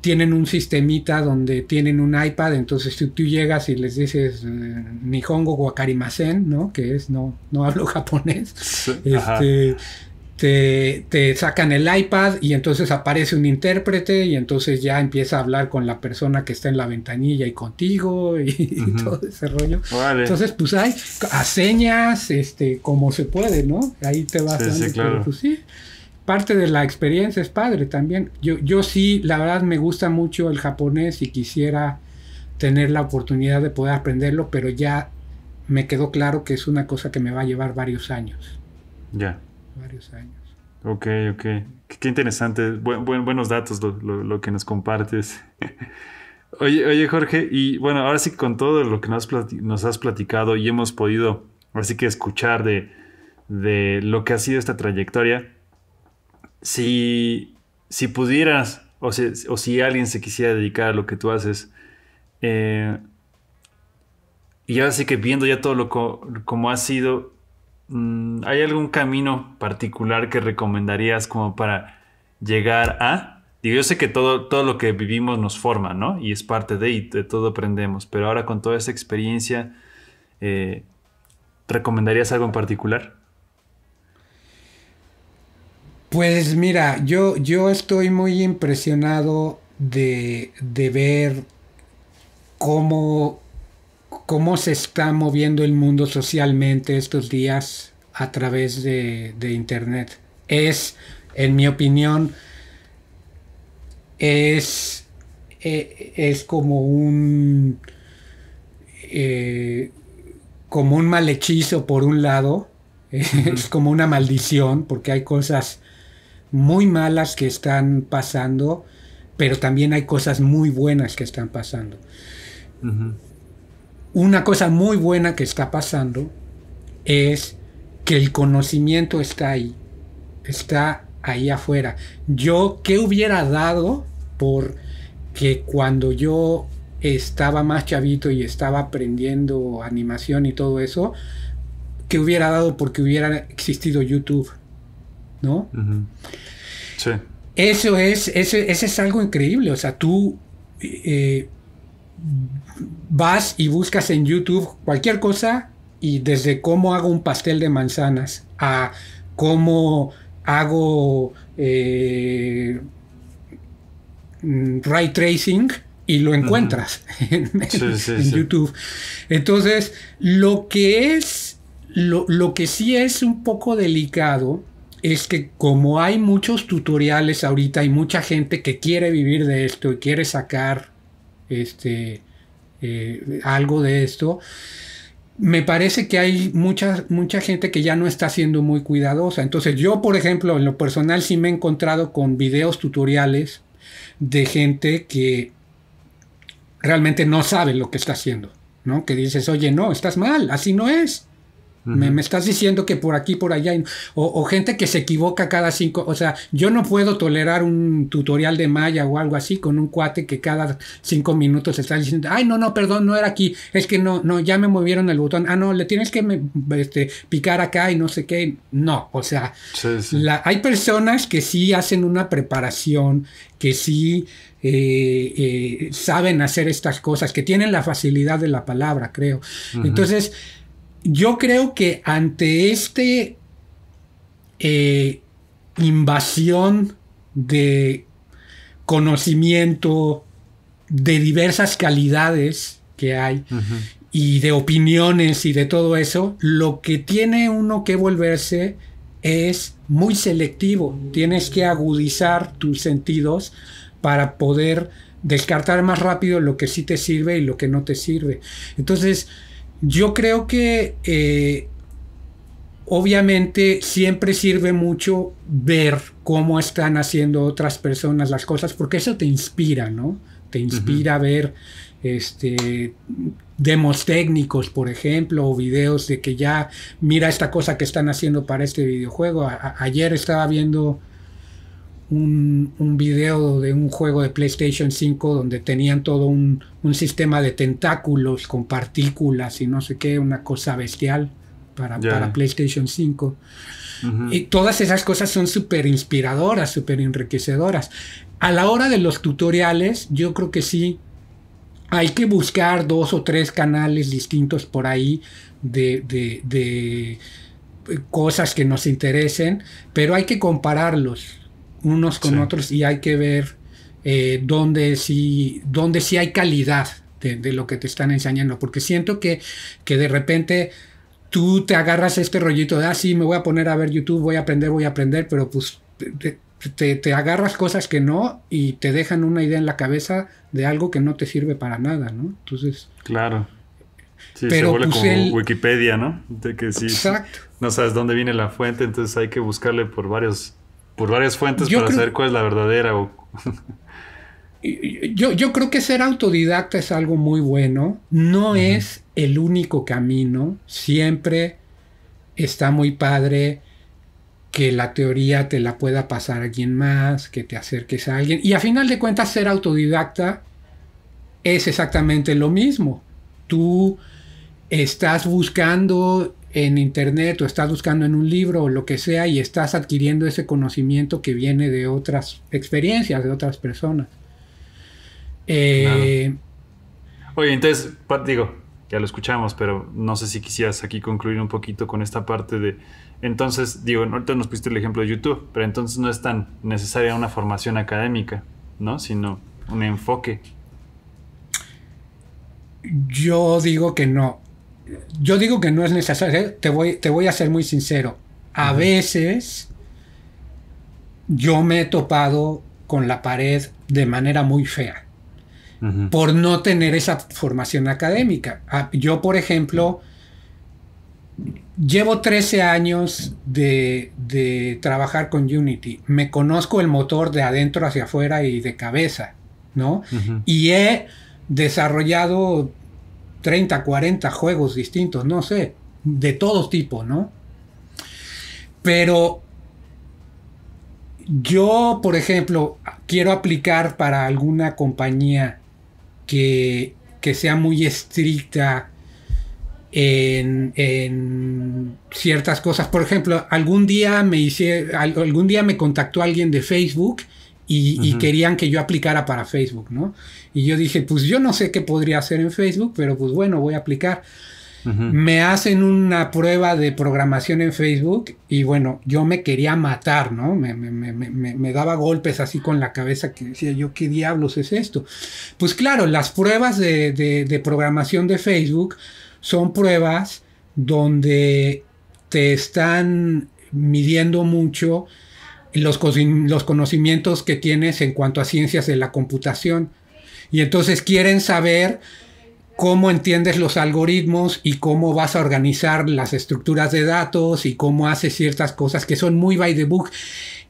tienen un sistemita donde tienen un iPad. Entonces si tú llegas y les dices Nihongo wakarimasen, ¿no? Que es no hablo japonés, te sacan el iPad y entonces aparece un intérprete, y entonces ya empieza a hablar con la persona que está en la ventanilla y contigo y todo ese rollo. Vale. Entonces pues hay a señas, como se puede, ¿no? Ahí te vas dando, claro. Pero pues sí, parte de la experiencia es padre también. Yo sí, la verdad me gusta mucho el japonés y quisiera tener la oportunidad de poder aprenderlo, pero ya me quedó claro que es una cosa que me va a llevar varios años. Ya. Varios años. Ok. Qué interesante. Buenos datos lo que nos compartes. Oye, Jorge, y bueno, ahora sí que con todo lo que nos has platicado y hemos podido, ahora sí que escuchar de lo que ha sido esta trayectoria, si pudieras, o si alguien se quisiera dedicar a lo que tú haces, y ahora sí que viendo ya todo como ha sido, ¿hay algún camino particular que recomendarías como para llegar a? Digo, yo sé que todo lo que vivimos nos forma, ¿no? Y es parte y de todo aprendemos. Pero ahora con toda esa experiencia, ¿recomendarías algo en particular? Pues mira, yo estoy muy impresionado de ver cómo, cómo se está moviendo el mundo socialmente estos días a través de Internet. En mi opinión, es, es eh, como un mal hechizo por un lado, Ujú, es como una maldición, porque hay cosas muy malas que están pasando, pero también hay cosas muy buenas que están pasando. ujú, Una cosa muy buena que está pasando es que el conocimiento está ahí afuera. Yo, ¿qué hubiera dado por que cuando yo estaba más chavito y estaba aprendiendo animación y todo eso, que hubiera dado porque hubiera existido YouTube, ¿no? ujú. Sí. Ese es algo increíble. O sea, tú eh, vas y buscas en YouTube cualquier cosa y desde cómo hago un pastel de manzanas a cómo hago ray tracing y lo Ujú. encuentras en Sí. YouTube. Entonces, lo que sí es un poco delicado es que como hay muchos tutoriales ahorita, hay mucha gente que quiere vivir de esto y quiere sacar algo de esto. Me parece que hay mucha gente que ya no está siendo muy cuidadosa. Entonces yo, por ejemplo, en lo personal sí me he encontrado con videos tutoriales de gente que realmente no sabe lo que está haciendo, ¿no? Que dices, oye, no, estás mal, así no es. Ujú. Me estás diciendo que por aquí, por allá, o gente que se equivoca cada 5, o sea, yo no puedo tolerar un tutorial de Maya o algo así con un cuate que cada 5 minutos está diciendo, ay, no, perdón, no era aquí, es que no, ya me movieron el botón, no, le tienes que picar acá y no sé qué, no, o sea, Sí. hay personas que sí hacen una preparación, que sí saben hacer estas cosas, que tienen la facilidad de la palabra, creo. Ujú. Entonces, yo creo que ante eh, invasión de conocimiento de diversas calidades que hay Ujú. y de opiniones y de todo eso, lo que tiene uno que volverse es muy selectivo. Tienes que agudizar tus sentidos para poder descartar más rápido lo que sí te sirve y lo que no te sirve. Entonces, yo creo que obviamente siempre sirve mucho ver cómo están haciendo otras personas las cosas, porque eso te inspira, ¿no? Te Ujú. inspira a ver demos técnicos, por ejemplo, o videos de que ya mira esta cosa que están haciendo para este videojuego. Ayer estaba viendo un video de un juego de PlayStation 5 donde tenían todo un sistema de tentáculos con partículas y no sé qué, una cosa bestial para Ya. PlayStation 5. Ujú. Y todas esas cosas son súper inspiradoras, súper enriquecedoras. A la hora de los tutoriales, yo creo que sí, hay que buscar 2 o 3 canales distintos por ahí de cosas que nos interesen, pero hay que compararlos unos Sí. con otros y hay que ver dónde sí hay calidad de lo que te están enseñando, porque siento que de repente tú te agarras este rollito de, sí, me voy a poner a ver YouTube, voy a aprender, pero pues te agarras cosas que no y te dejan una idea en la cabeza de algo que no te sirve para nada, ¿no? Entonces, Claro. Sí, pero se vuelve pues como Wikipedia, ¿no? De que si exacto. no sabes dónde viene la fuente, entonces hay que buscarle por varias fuentes Yo para creo, saber cuál es la verdadera. yo creo que ser autodidacta es algo muy bueno. No Ujú. es el único camino. Siempre está muy padre que la teoría te la pueda pasar a alguien más, que te acerques a alguien. Y a final de cuentas, ser autodidacta es exactamente lo mismo. Tú estás buscando en internet o estás buscando en un libro o lo que sea y estás adquiriendo ese conocimiento que viene de otras experiencias, de otras personas. Claro. Eh, Oye, entonces, digo, ya lo escuchamos, pero no sé si quisieras aquí concluir un poquito con esta parte de, entonces, digo, ahorita nos pusiste el ejemplo de YouTube, pero entonces no es tan necesaria una formación académica, ¿no? Sino un enfoque. yo digo que no. Yo digo que no es necesario. Te voy a ser muy sincero. A Ujú, veces yo me he topado con la pared de manera muy fea ujú, por no tener esa formación académica. Yo, por ejemplo, llevo 13 años de trabajar con Unity. Me conozco el motor de adentro hacia afuera y de cabeza, ¿no? ujú. Y he desarrollado 30, 40 juegos distintos, no sé, de todo tipo, ¿no? Pero yo, por ejemplo, quiero aplicar para alguna compañía que sea muy estricta en ciertas cosas. Por ejemplo, algún día me contactó alguien de Facebook y Ujú, querían que yo aplicara para Facebook, ¿no? Y yo dije, pues yo no sé qué podría hacer en Facebook, pero pues bueno, voy a aplicar. ujú. Me hacen una prueba de programación en Facebook y bueno, yo me quería matar, ¿no? Me daba golpes así con la cabeza que decía yo, ¿qué diablos es esto? Pues claro, las pruebas de programación de Facebook son pruebas donde te están midiendo mucho los conocimientos que tienes en cuanto a ciencias de la computación. Y entonces quieren saber cómo entiendes los algoritmos y cómo vas a organizar las estructuras de datos y cómo haces ciertas cosas que son muy by the book.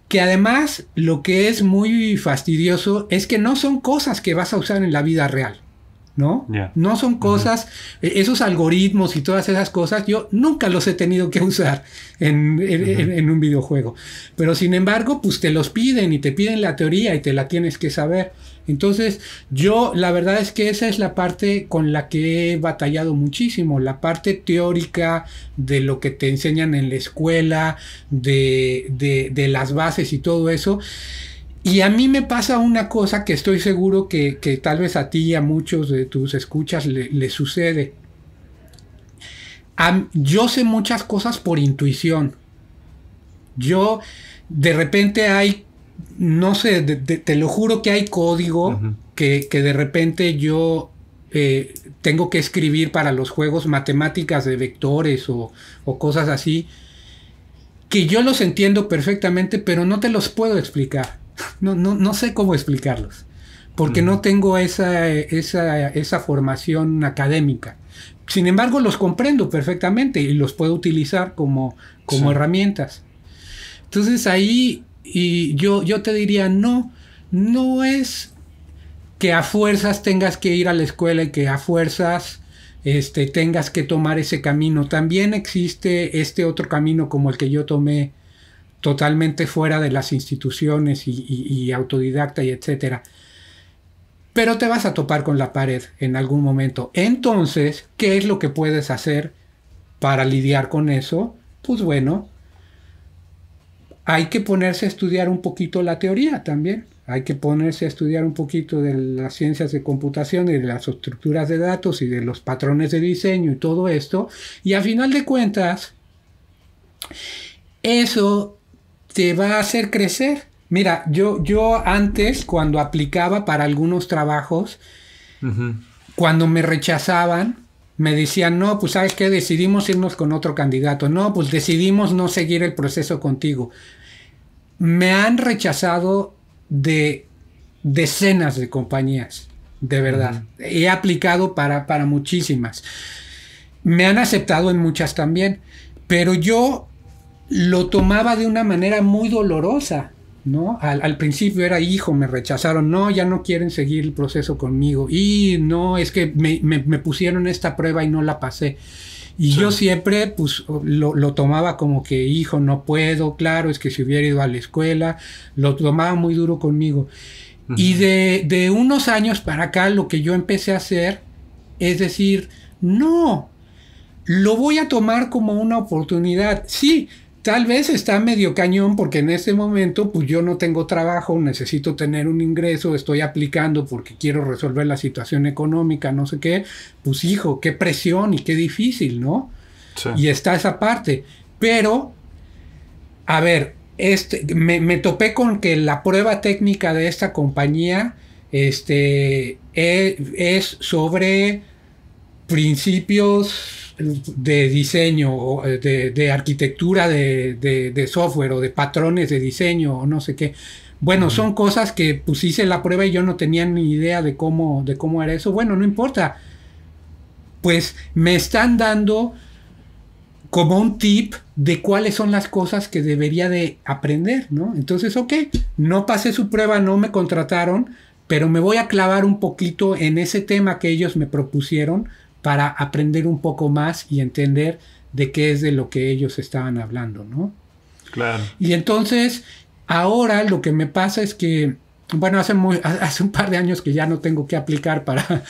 Que además lo que es muy fastidioso es que no son cosas que vas a usar en la vida real, ¿no? Ya. No son Ujú, cosas, esos algoritmos y todas esas cosas, yo nunca los he tenido que usar ujú. en un videojuego. Pero sin embargo, pues te los piden y te piden la teoría y te la tienes que saber. Entonces, yo la verdad es que esa es la parte con la que he batallado muchísimo, la parte teórica de lo que te enseñan en la escuela, de las bases y todo eso. Y a mí me pasa una cosa que estoy seguro que tal vez a ti y a muchos de tus escuchas le sucede. Yo sé muchas cosas por intuición. Yo, de repente hay, no sé, te lo juro que hay código Ujú. que de repente yo tengo que escribir para los juegos matemáticas de vectores o cosas así, que yo los entiendo perfectamente, pero no te los puedo explicar. No sé cómo explicarlos, porque Ujú. no tengo esa formación académica. Sin embargo, los comprendo perfectamente y los puedo utilizar Sí. como herramientas. Entonces ahí yo te diría, no es que a fuerzas tengas que ir a la escuela y que a fuerzas tengas que tomar ese camino. También existe este otro camino como el que yo tomé, totalmente fuera de las instituciones y autodidacta y etcétera. Pero te vas a topar con la pared en algún momento. Entonces, ¿qué es lo que puedes hacer para lidiar con eso? Pues bueno, hay que ponerse a estudiar un poquito la teoría también. Hay que ponerse a estudiar un poquito de las ciencias de computación y de las estructuras de datos y de los patrones de diseño y todo esto. Y a final de cuentas, eso te va a hacer crecer. Mira, yo antes, cuando aplicaba para algunos trabajos, Ujú. cuando me rechazaban, me decían, no, pues sabes qué, decidimos irnos con otro candidato. No, pues decidimos no seguir el proceso contigo. Me han rechazado de decenas de compañías, de verdad. Ujú. He aplicado para muchísimas. Me han aceptado en muchas también, pero yo lo tomaba de una manera muy dolorosa, ¿no? Al principio era, hijo, me rechazaron, no, ya no quieren seguir el proceso conmigo, y no, es que me pusieron esta prueba y no la pasé. Y yo siempre pues lo tomaba como que, hijo, no puedo, claro, es que si hubiera ido a la escuela, lo tomaba muy duro conmigo. Y de unos años para acá lo que yo empecé a hacer es decir, no, lo voy a tomar como una oportunidad. Sí, tal vez está medio cañón porque en este momento pues yo no tengo trabajo, necesito tener un ingreso, estoy aplicando porque quiero resolver la situación económica, no sé qué. Pues hijo, qué presión y qué difícil, ¿no? Sí. Y está esa parte. Pero, a ver, me topé con que la prueba técnica de esta compañía es sobre principios de diseño, de arquitectura de software o de patrones de diseño o no sé qué. Bueno, son cosas que pues hice la prueba y yo no tenía ni idea de cómo era eso. Bueno, no importa. Pues me están dando como un tip de cuáles son las cosas que debería de aprender, ¿no? Entonces, ok, no pasé su prueba, no me contrataron, pero me voy a clavar un poquito en ese tema que ellos me propusieron para aprender un poco más y entender de qué es de lo que ellos estaban hablando, ¿no? Claro. Y entonces, ahora lo que me pasa es que, bueno, hace un par de años que ya no tengo que aplicar para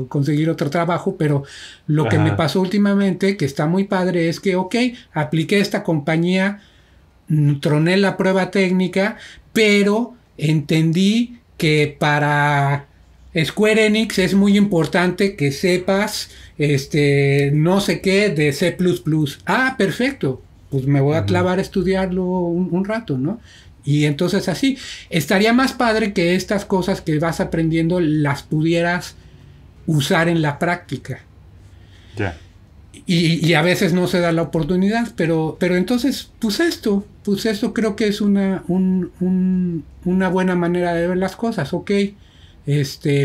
conseguir otro trabajo, pero lo que me pasó últimamente, que está muy padre, es que, ok, apliqué esta compañía, troné la prueba técnica, pero entendí que para Square Enix es muy importante que sepas no sé qué de C++. Ah, perfecto. Pues me voy a clavar a estudiarlo un rato, ¿no? Y entonces así, estaría más padre que estas cosas que vas aprendiendo las pudieras usar en la práctica. Ya. Yeah. Y a veces no se da la oportunidad, pero entonces, pues esto creo que es una buena manera de ver las cosas, ok.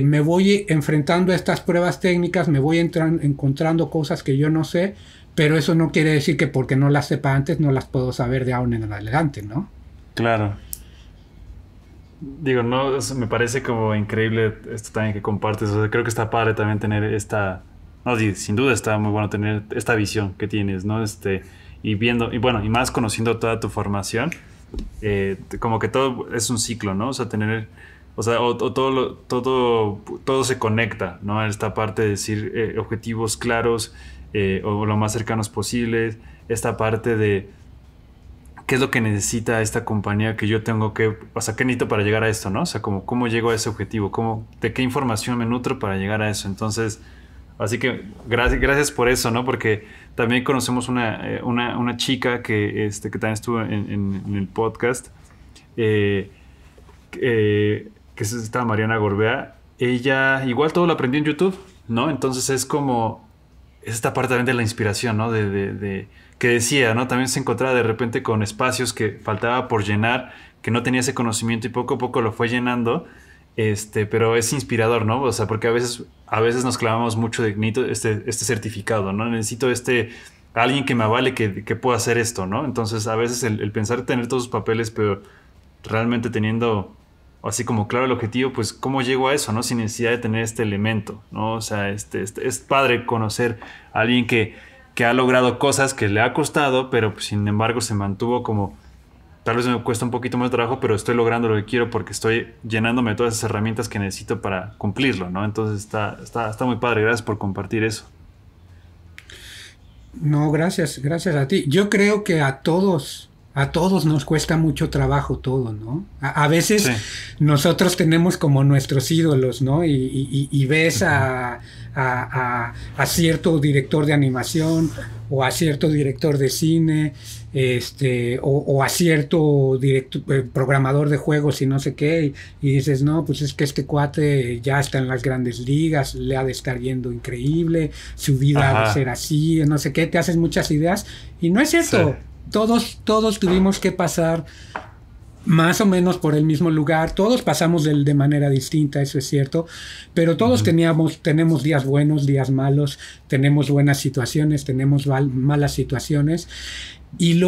Me voy enfrentando a estas pruebas técnicas, me voy encontrando cosas que yo no sé, pero eso no quiere decir que porque no las sepa antes no las puedo saber de ahora en adelante, ¿no? Claro. Digo, no, me parece como increíble esto también que compartes. O sea, creo que está padre también tener esta... No, sin duda está muy bueno tener esta visión que tienes, ¿no? Y viendo, y bueno, y más conociendo toda tu formación, como que todo es un ciclo, ¿no? O sea, tener... O sea, todo se conecta, ¿no? Esta parte de decir objetivos claros o lo más cercanos posibles. Esta parte de qué es lo que necesita esta compañía que yo tengo que... O sea, ¿qué necesito para llegar a esto, no? O sea, como cómo llego a ese objetivo, de qué información me nutro para llegar a eso. Entonces, así que gracias por eso, ¿no? Porque también conocemos una chica que también estuvo en el podcast, que es esta Mariana Gorbea. Ella igual todo lo aprendió en YouTube, ¿no? Entonces es esta parte también de la inspiración, ¿no? Que decía, ¿no? También se encontraba de repente con espacios que faltaba por llenar, que no tenía ese conocimiento y poco a poco lo fue llenando, pero es inspirador, ¿no? O sea, porque a veces nos clavamos mucho de necesito este certificado, ¿no? Necesito alguien que me avale que pueda hacer esto, ¿no? Entonces a veces el pensar tener todos sus papeles, pero realmente teniendo así como claro el objetivo, pues cómo llego a eso, ¿no? Sin necesidad de tener este elemento, ¿no? O sea, es padre conocer a alguien que ha logrado cosas que le ha costado, pero pues, sin embargo se mantuvo como, tal vez me cuesta un poquito más de trabajo, pero estoy logrando lo que quiero porque estoy llenándome de todas esas herramientas que necesito para cumplirlo, ¿no? Entonces está muy padre, gracias por compartir eso. No, gracias a ti. Yo creo que a todos nos cuesta mucho trabajo todo, ¿no? A veces sí. Nosotros tenemos como nuestros ídolos, ¿no? Y ves a cierto director de animación o a cierto director de cine, o a cierto programador de juegos y no sé qué, y dices, no, pues es que este cuate ya está en las grandes ligas, le ha de estar yendo increíble, su vida ha de ser así, no sé qué, te haces muchas ideas, y no es cierto. Sí. Todos tuvimos que pasar más o menos por el mismo lugar. Todos pasamos de manera distinta, eso es cierto, pero todos tenemos días buenos, días malos, tenemos buenas situaciones, tenemos malas situaciones. Y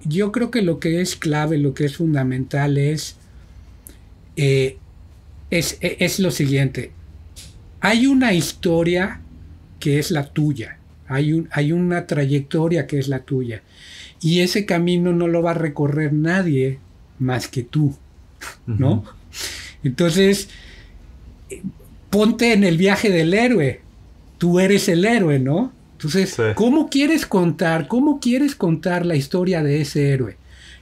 yo creo que lo que es clave, lo que es fundamental es lo siguiente. Hay una historia que es la tuya, hay una trayectoria que es la tuya. Y ese camino no lo va a recorrer nadie más que tú, ¿no? Entonces, ponte en el viaje del héroe. Tú eres el héroe, ¿no? Entonces, sí. ¿Cómo quieres contar la historia de ese héroe?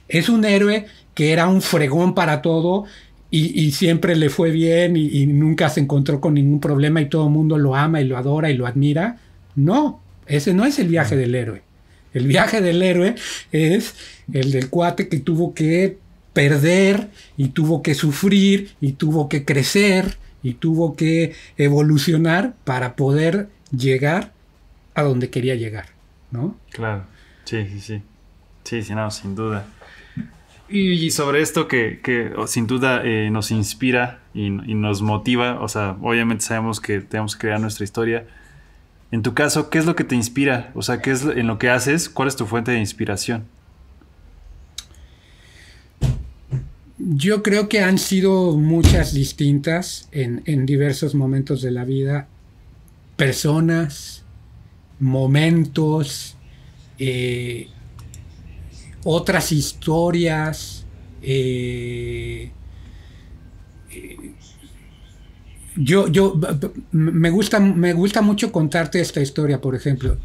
Es un héroe que era un fregón para todo y siempre le fue bien y nunca se encontró con ningún problema y todo el mundo lo ama y lo adora y lo admira. No, ese no es el viaje del héroe. El viaje del héroe es el del cuate que tuvo que perder y tuvo que sufrir y tuvo que crecer y tuvo que evolucionar para poder llegar a donde quería llegar, ¿no? Claro, sí, no, sin duda. Y sobre esto que sin duda nos inspira y nos motiva, o sea, obviamente sabemos que tenemos que crear nuestra historia. En tu caso, ¿qué es lo que te inspira? O sea, ¿qué es en lo que haces? ¿Cuál es tu fuente de inspiración? Yo creo que han sido muchas distintas en diversos momentos de la vida. Personas, momentos, otras historias. Yo me gusta mucho contarte esta historia, por ejemplo.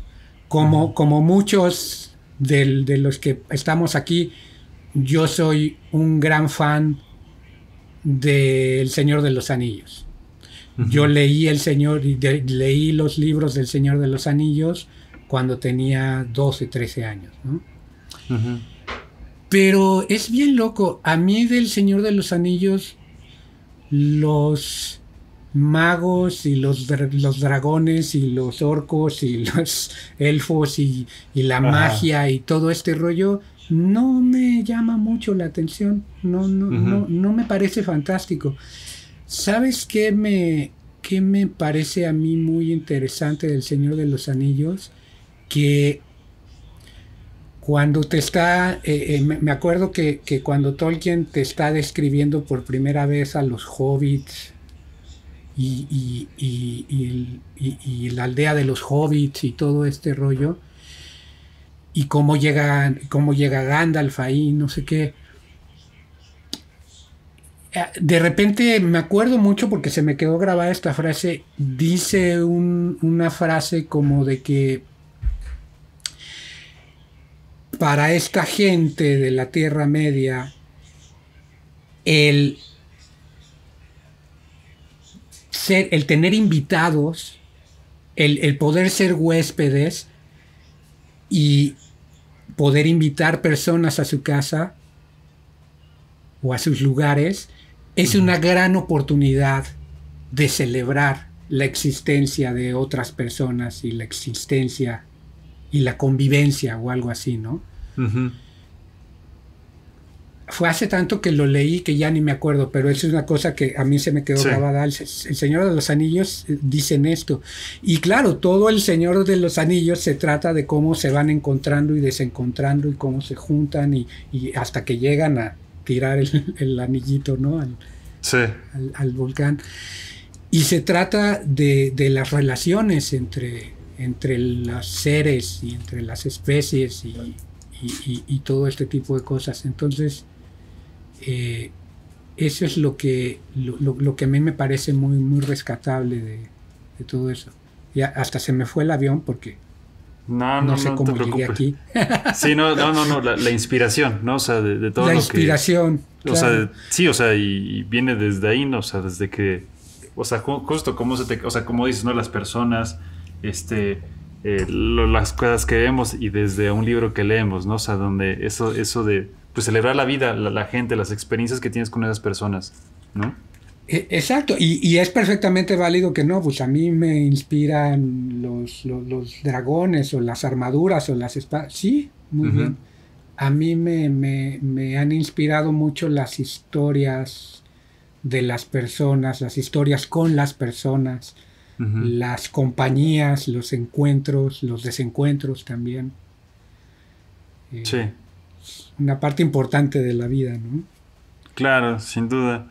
Como muchos de los que estamos aquí, yo soy un gran fan del Señor de los Anillos. Yo leí leí los libros del Señor de los Anillos cuando tenía 12, 13 años, ¿no? Pero es bien loco. A mí del Señor de los Anillos, los magos y los dragones y los orcos y los elfos y la magia y todo este rollo no me llama mucho la atención. No me parece fantástico. ¿Sabes qué me parece a mí muy interesante del Señor de los Anillos? Que cuando te está... me acuerdo que cuando Tolkien te está describiendo por primera vez a los hobbits y la aldea de los hobbits y todo este rollo, y cómo llega Gandalf ahí, no sé qué. De repente me acuerdo mucho porque se me quedó grabada esta frase. Dice una frase como de que para esta gente de la Tierra Media el tener invitados, el poder ser huéspedes y poder invitar personas a su casa o a sus lugares es una gran oportunidad de celebrar la existencia de otras personas y la existencia y la convivencia o algo así, ¿no? Fue hace tanto que lo leí que ya ni me acuerdo, pero eso es una cosa que a mí se me quedó grabada. El Señor de los Anillos dicen esto. Y claro, todo el Señor de los Anillos se trata de cómo se van encontrando y desencontrando y cómo se juntan y hasta que llegan a tirar el anillito, ¿no? Al volcán. Y se trata de las relaciones entre los seres y entre las especies y todo este tipo de cosas. Entonces, eso es lo que a mí me parece muy, muy rescatable de todo eso. Ya hasta se me fue el avión porque no sé cómo llegué aquí. Sí, no, la inspiración, ¿no? O sea, de todo lo que... La inspiración, claro. O sea, sí, o sea, y viene desde ahí, ¿no? O sea, desde que... O sea, justo cómo o sea, como dices, ¿no? Las personas, las cosas que vemos y desde un libro que leemos, ¿no? O sea, donde eso de pues celebrar la vida, la gente, las experiencias que tienes con esas personas, ¿no? Exacto, y es perfectamente válido que no, pues a mí me inspiran los dragones o las armaduras o las espadas, sí, muy bien, a mí me han inspirado mucho las historias de las personas, las historias con las personas, Ujú. las compañías, los encuentros, los desencuentros también. Sí, Eh, una parte importante de la vida, ¿no? claro, sin duda.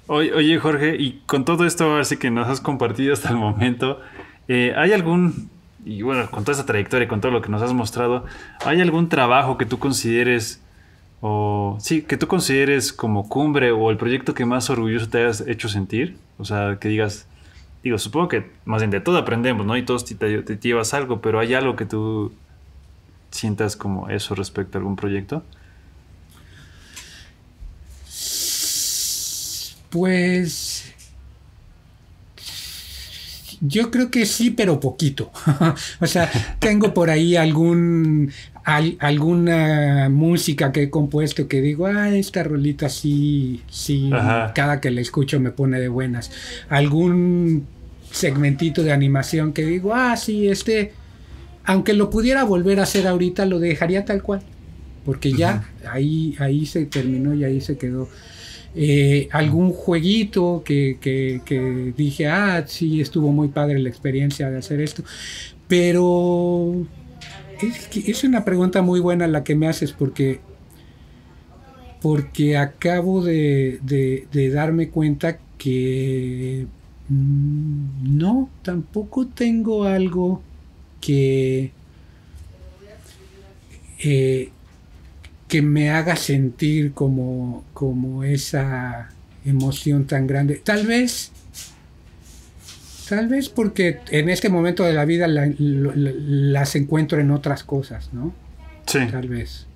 Oye, Jorge, y con todo esto ahora sí que nos has compartido hasta el momento, ¿hay algún, y bueno, con toda esta trayectoria y con todo lo que nos has mostrado, ¿hay algún trabajo que tú consideres, o sí, que tú consideres como cumbre o el proyecto que más orgulloso te hayas hecho sentir? O sea, que digas, digo, supongo que más bien de todo aprendemos, ¿no? Y todos te llevas algo, pero ¿hay algo que tú sientas como eso respecto a algún proyecto? Pues yo creo que sí, pero poquito. O sea, tengo por ahí alguna música que he compuesto que digo, esta rolita sí, sí, Ajá. cada que la escucho me pone de buenas. Algún segmentito de animación que digo, sí, aunque lo pudiera volver a hacer ahorita, lo dejaría tal cual. Porque Ujú. ya ahí se terminó y ahí se quedó. Algún jueguito que dije, sí, estuvo muy padre la experiencia de hacer esto. Pero es una pregunta muy buena la que me haces porque acabo de darme cuenta que no, tampoco tengo algo que, eh, que me haga sentir como esa emoción tan grande. Tal vez porque en este momento de la vida las encuentro en otras cosas, ¿no? Sí. Tal vez.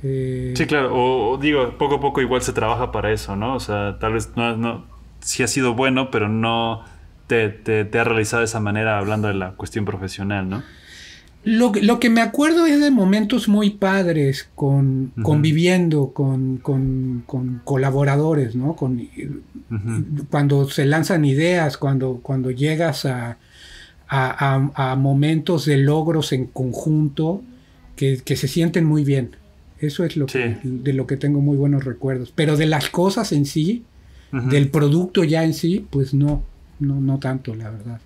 Sí, Eh, claro, o digo, poco a poco igual se trabaja para eso, ¿no? O sea, tal vez sí ha sido bueno, pero no te ha realizado de esa manera hablando de la cuestión profesional, ¿no? lo que me acuerdo es de momentos muy padres Ujú, conviviendo con colaboradores, ¿no? ujú. Cuando se lanzan ideas, cuando llegas a momentos de logros en conjunto que se sienten muy bien. Eso es Sí, de lo que tengo muy buenos recuerdos. Pero de las cosas en sí, ujú. del producto ya en sí, pues no tanto, la verdad.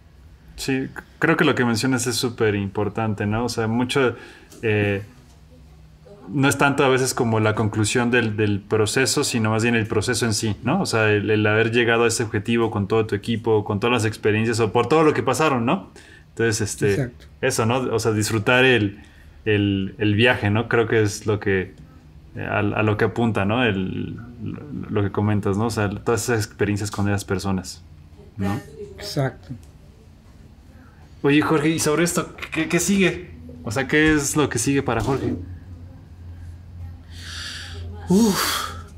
Sí, creo que lo que mencionas es súper importante, ¿no? O sea, mucho, eh, no es tanto a veces como la conclusión del proceso, sino más bien el proceso en sí, ¿no? O sea, el haber llegado a ese objetivo con todo tu equipo, con todas las experiencias o por todo lo que pasaron, ¿no? Entonces, Exacto. eso, ¿no? O sea, disfrutar el viaje, ¿no? Creo que es lo que, a lo que apunta, ¿no? Lo que comentas, ¿no? O sea, todas esas experiencias con esas personas, ¿no? Exacto. Oye, Jorge, y sobre esto, ¿qué sigue? O sea, ¿qué es lo que sigue para Jorge?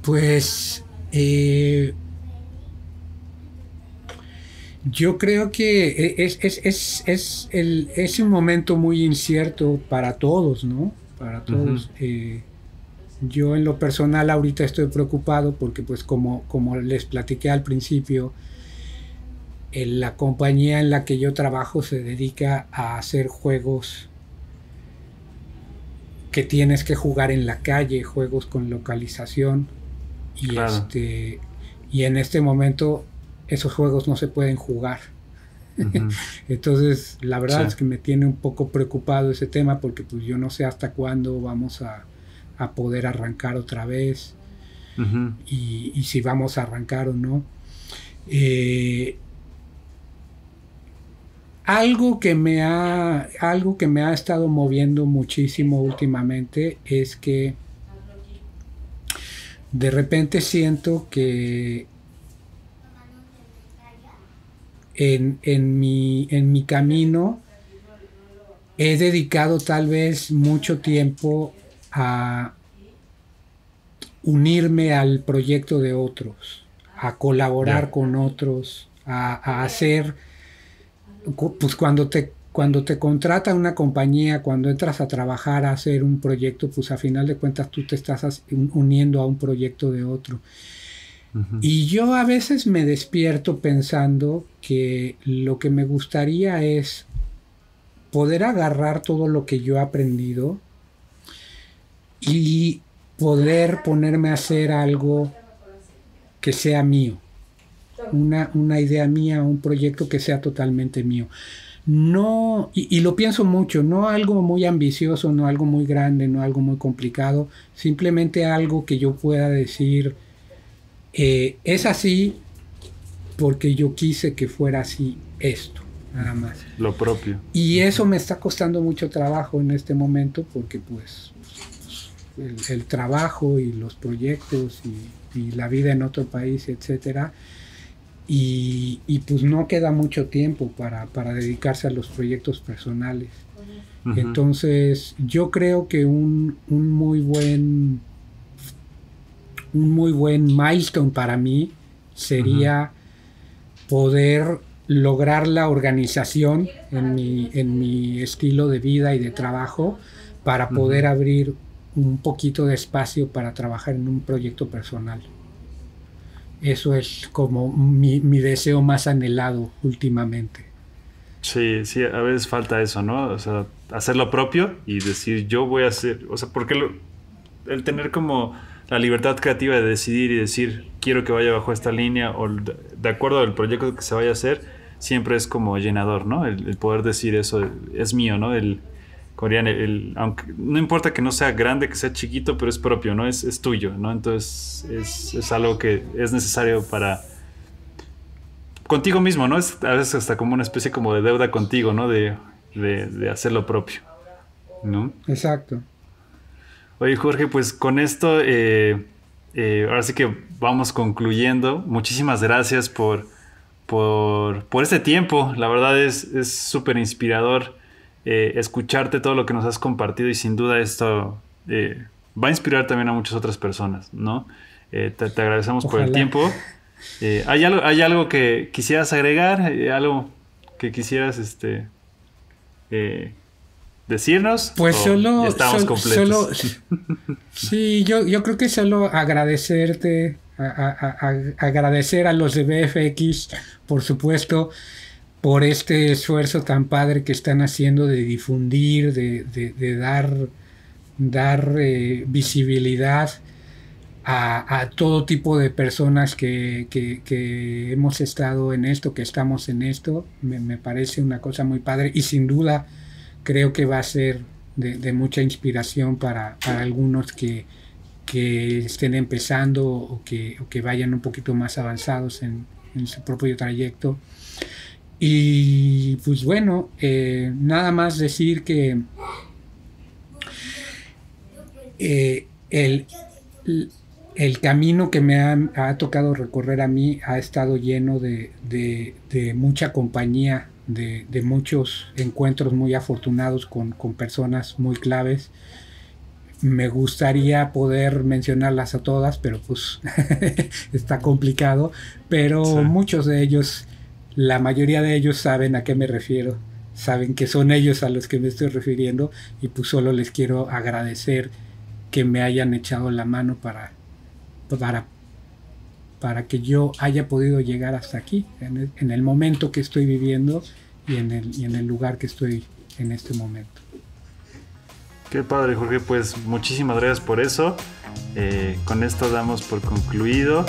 Pues yo creo que es un momento muy incierto para todos, ¿no? Para Ujú. todos. Yo en lo personal ahorita estoy preocupado porque pues como les platiqué al principio, la compañía en la que yo trabajo se dedica a hacer juegos que tienes que jugar en la calle, juegos con localización y Claro. y en este momento esos juegos no se pueden jugar. Ujú. Entonces, la Sí. verdad es que me tiene un poco preocupado ese tema porque pues yo no sé hasta cuándo vamos a poder arrancar otra vez Ujú. y si vamos a arrancar o no. Eh, algo que me ha estado moviendo muchísimo últimamente es que de repente siento que en mi camino he dedicado tal vez mucho tiempo a unirme al proyecto de otros, a colaborar Ya. con otros, a hacer, pues cuando te contrata una compañía, cuando entras a trabajar a hacer un proyecto, pues a final de cuentas tú te estás uniendo a un proyecto de otro. Ujú. Y yo a veces me despierto pensando que lo que me gustaría es poder agarrar todo lo que yo he aprendido y poder ponerme a hacer algo que sea mío, una idea mía, un proyecto que sea totalmente mío. No, y lo pienso mucho, no algo muy ambicioso, no algo muy grande, no algo muy complicado, simplemente algo que yo pueda decir, es así porque yo quise que fuera así esto, nada más. Lo propio. Y eso me está costando mucho trabajo en este momento porque pues el trabajo y los proyectos y la vida en otro país, etcétera. Y pues no queda mucho tiempo para dedicarse a los proyectos personales. Uh-huh. Entonces yo creo que un muy buen milestone para mí sería poder lograr la organización en mi estilo de vida y de trabajo para poder abrir un poquito de espacio para trabajar en un proyecto personal. Eso es como mi deseo más anhelado últimamente. Sí, a veces falta eso, ¿no? O sea, hacer lo propio y decir, yo voy a hacer... O sea, porque el tener como la libertad creativa de decidir y decir, quiero que vaya bajo esta línea o de acuerdo al proyecto que se vaya a hacer, siempre es como llenador, ¿no? El poder decir eso es mío, ¿no? Aunque no importa que no sea grande, que sea chiquito, pero es propio, ¿no? Es tuyo, ¿no? Entonces es algo que es necesario para contigo mismo, ¿no? Es a veces hasta como una especie como de deuda contigo, ¿no? De hacer lo propio, ¿no? Exacto. Oye, Jorge, pues con esto ahora sí que vamos concluyendo. Muchísimas gracias por este tiempo. La verdad es súper inspirador escucharte todo lo que nos has compartido y sin duda esto va a inspirar también a muchas otras personas, ¿no? Te agradecemos por el tiempo. ¿Hay algo que quisieras agregar? ¿Algo que quisieras decirnos? Pues solo estamos completos. Sí, yo creo que solo agradecerte, agradecer a los de VFX, por supuesto, por este esfuerzo tan padre que están haciendo de difundir, de dar visibilidad a todo tipo de personas que hemos estado en esto, que estamos en esto. Me parece una cosa muy padre y sin duda creo que va a ser de mucha inspiración para algunos que estén empezando o que vayan un poquito más avanzados en su propio trayecto. Y pues bueno, nada más decir que el camino que me ha tocado recorrer a mí ha estado lleno de mucha compañía, de muchos encuentros muy afortunados con personas muy claves. Me gustaría poder mencionarlas a todas, pero pues está complicado. Pero sí, muchos de ellos, la mayoría de ellos saben a qué me refiero, saben que son ellos a los que me estoy refiriendo y pues solo les quiero agradecer que me hayan echado la mano para que yo haya podido llegar hasta aquí, en el momento que estoy viviendo y en el lugar que estoy en este momento. Qué padre, Jorge, pues muchísimas gracias por eso. Con esto damos por concluido.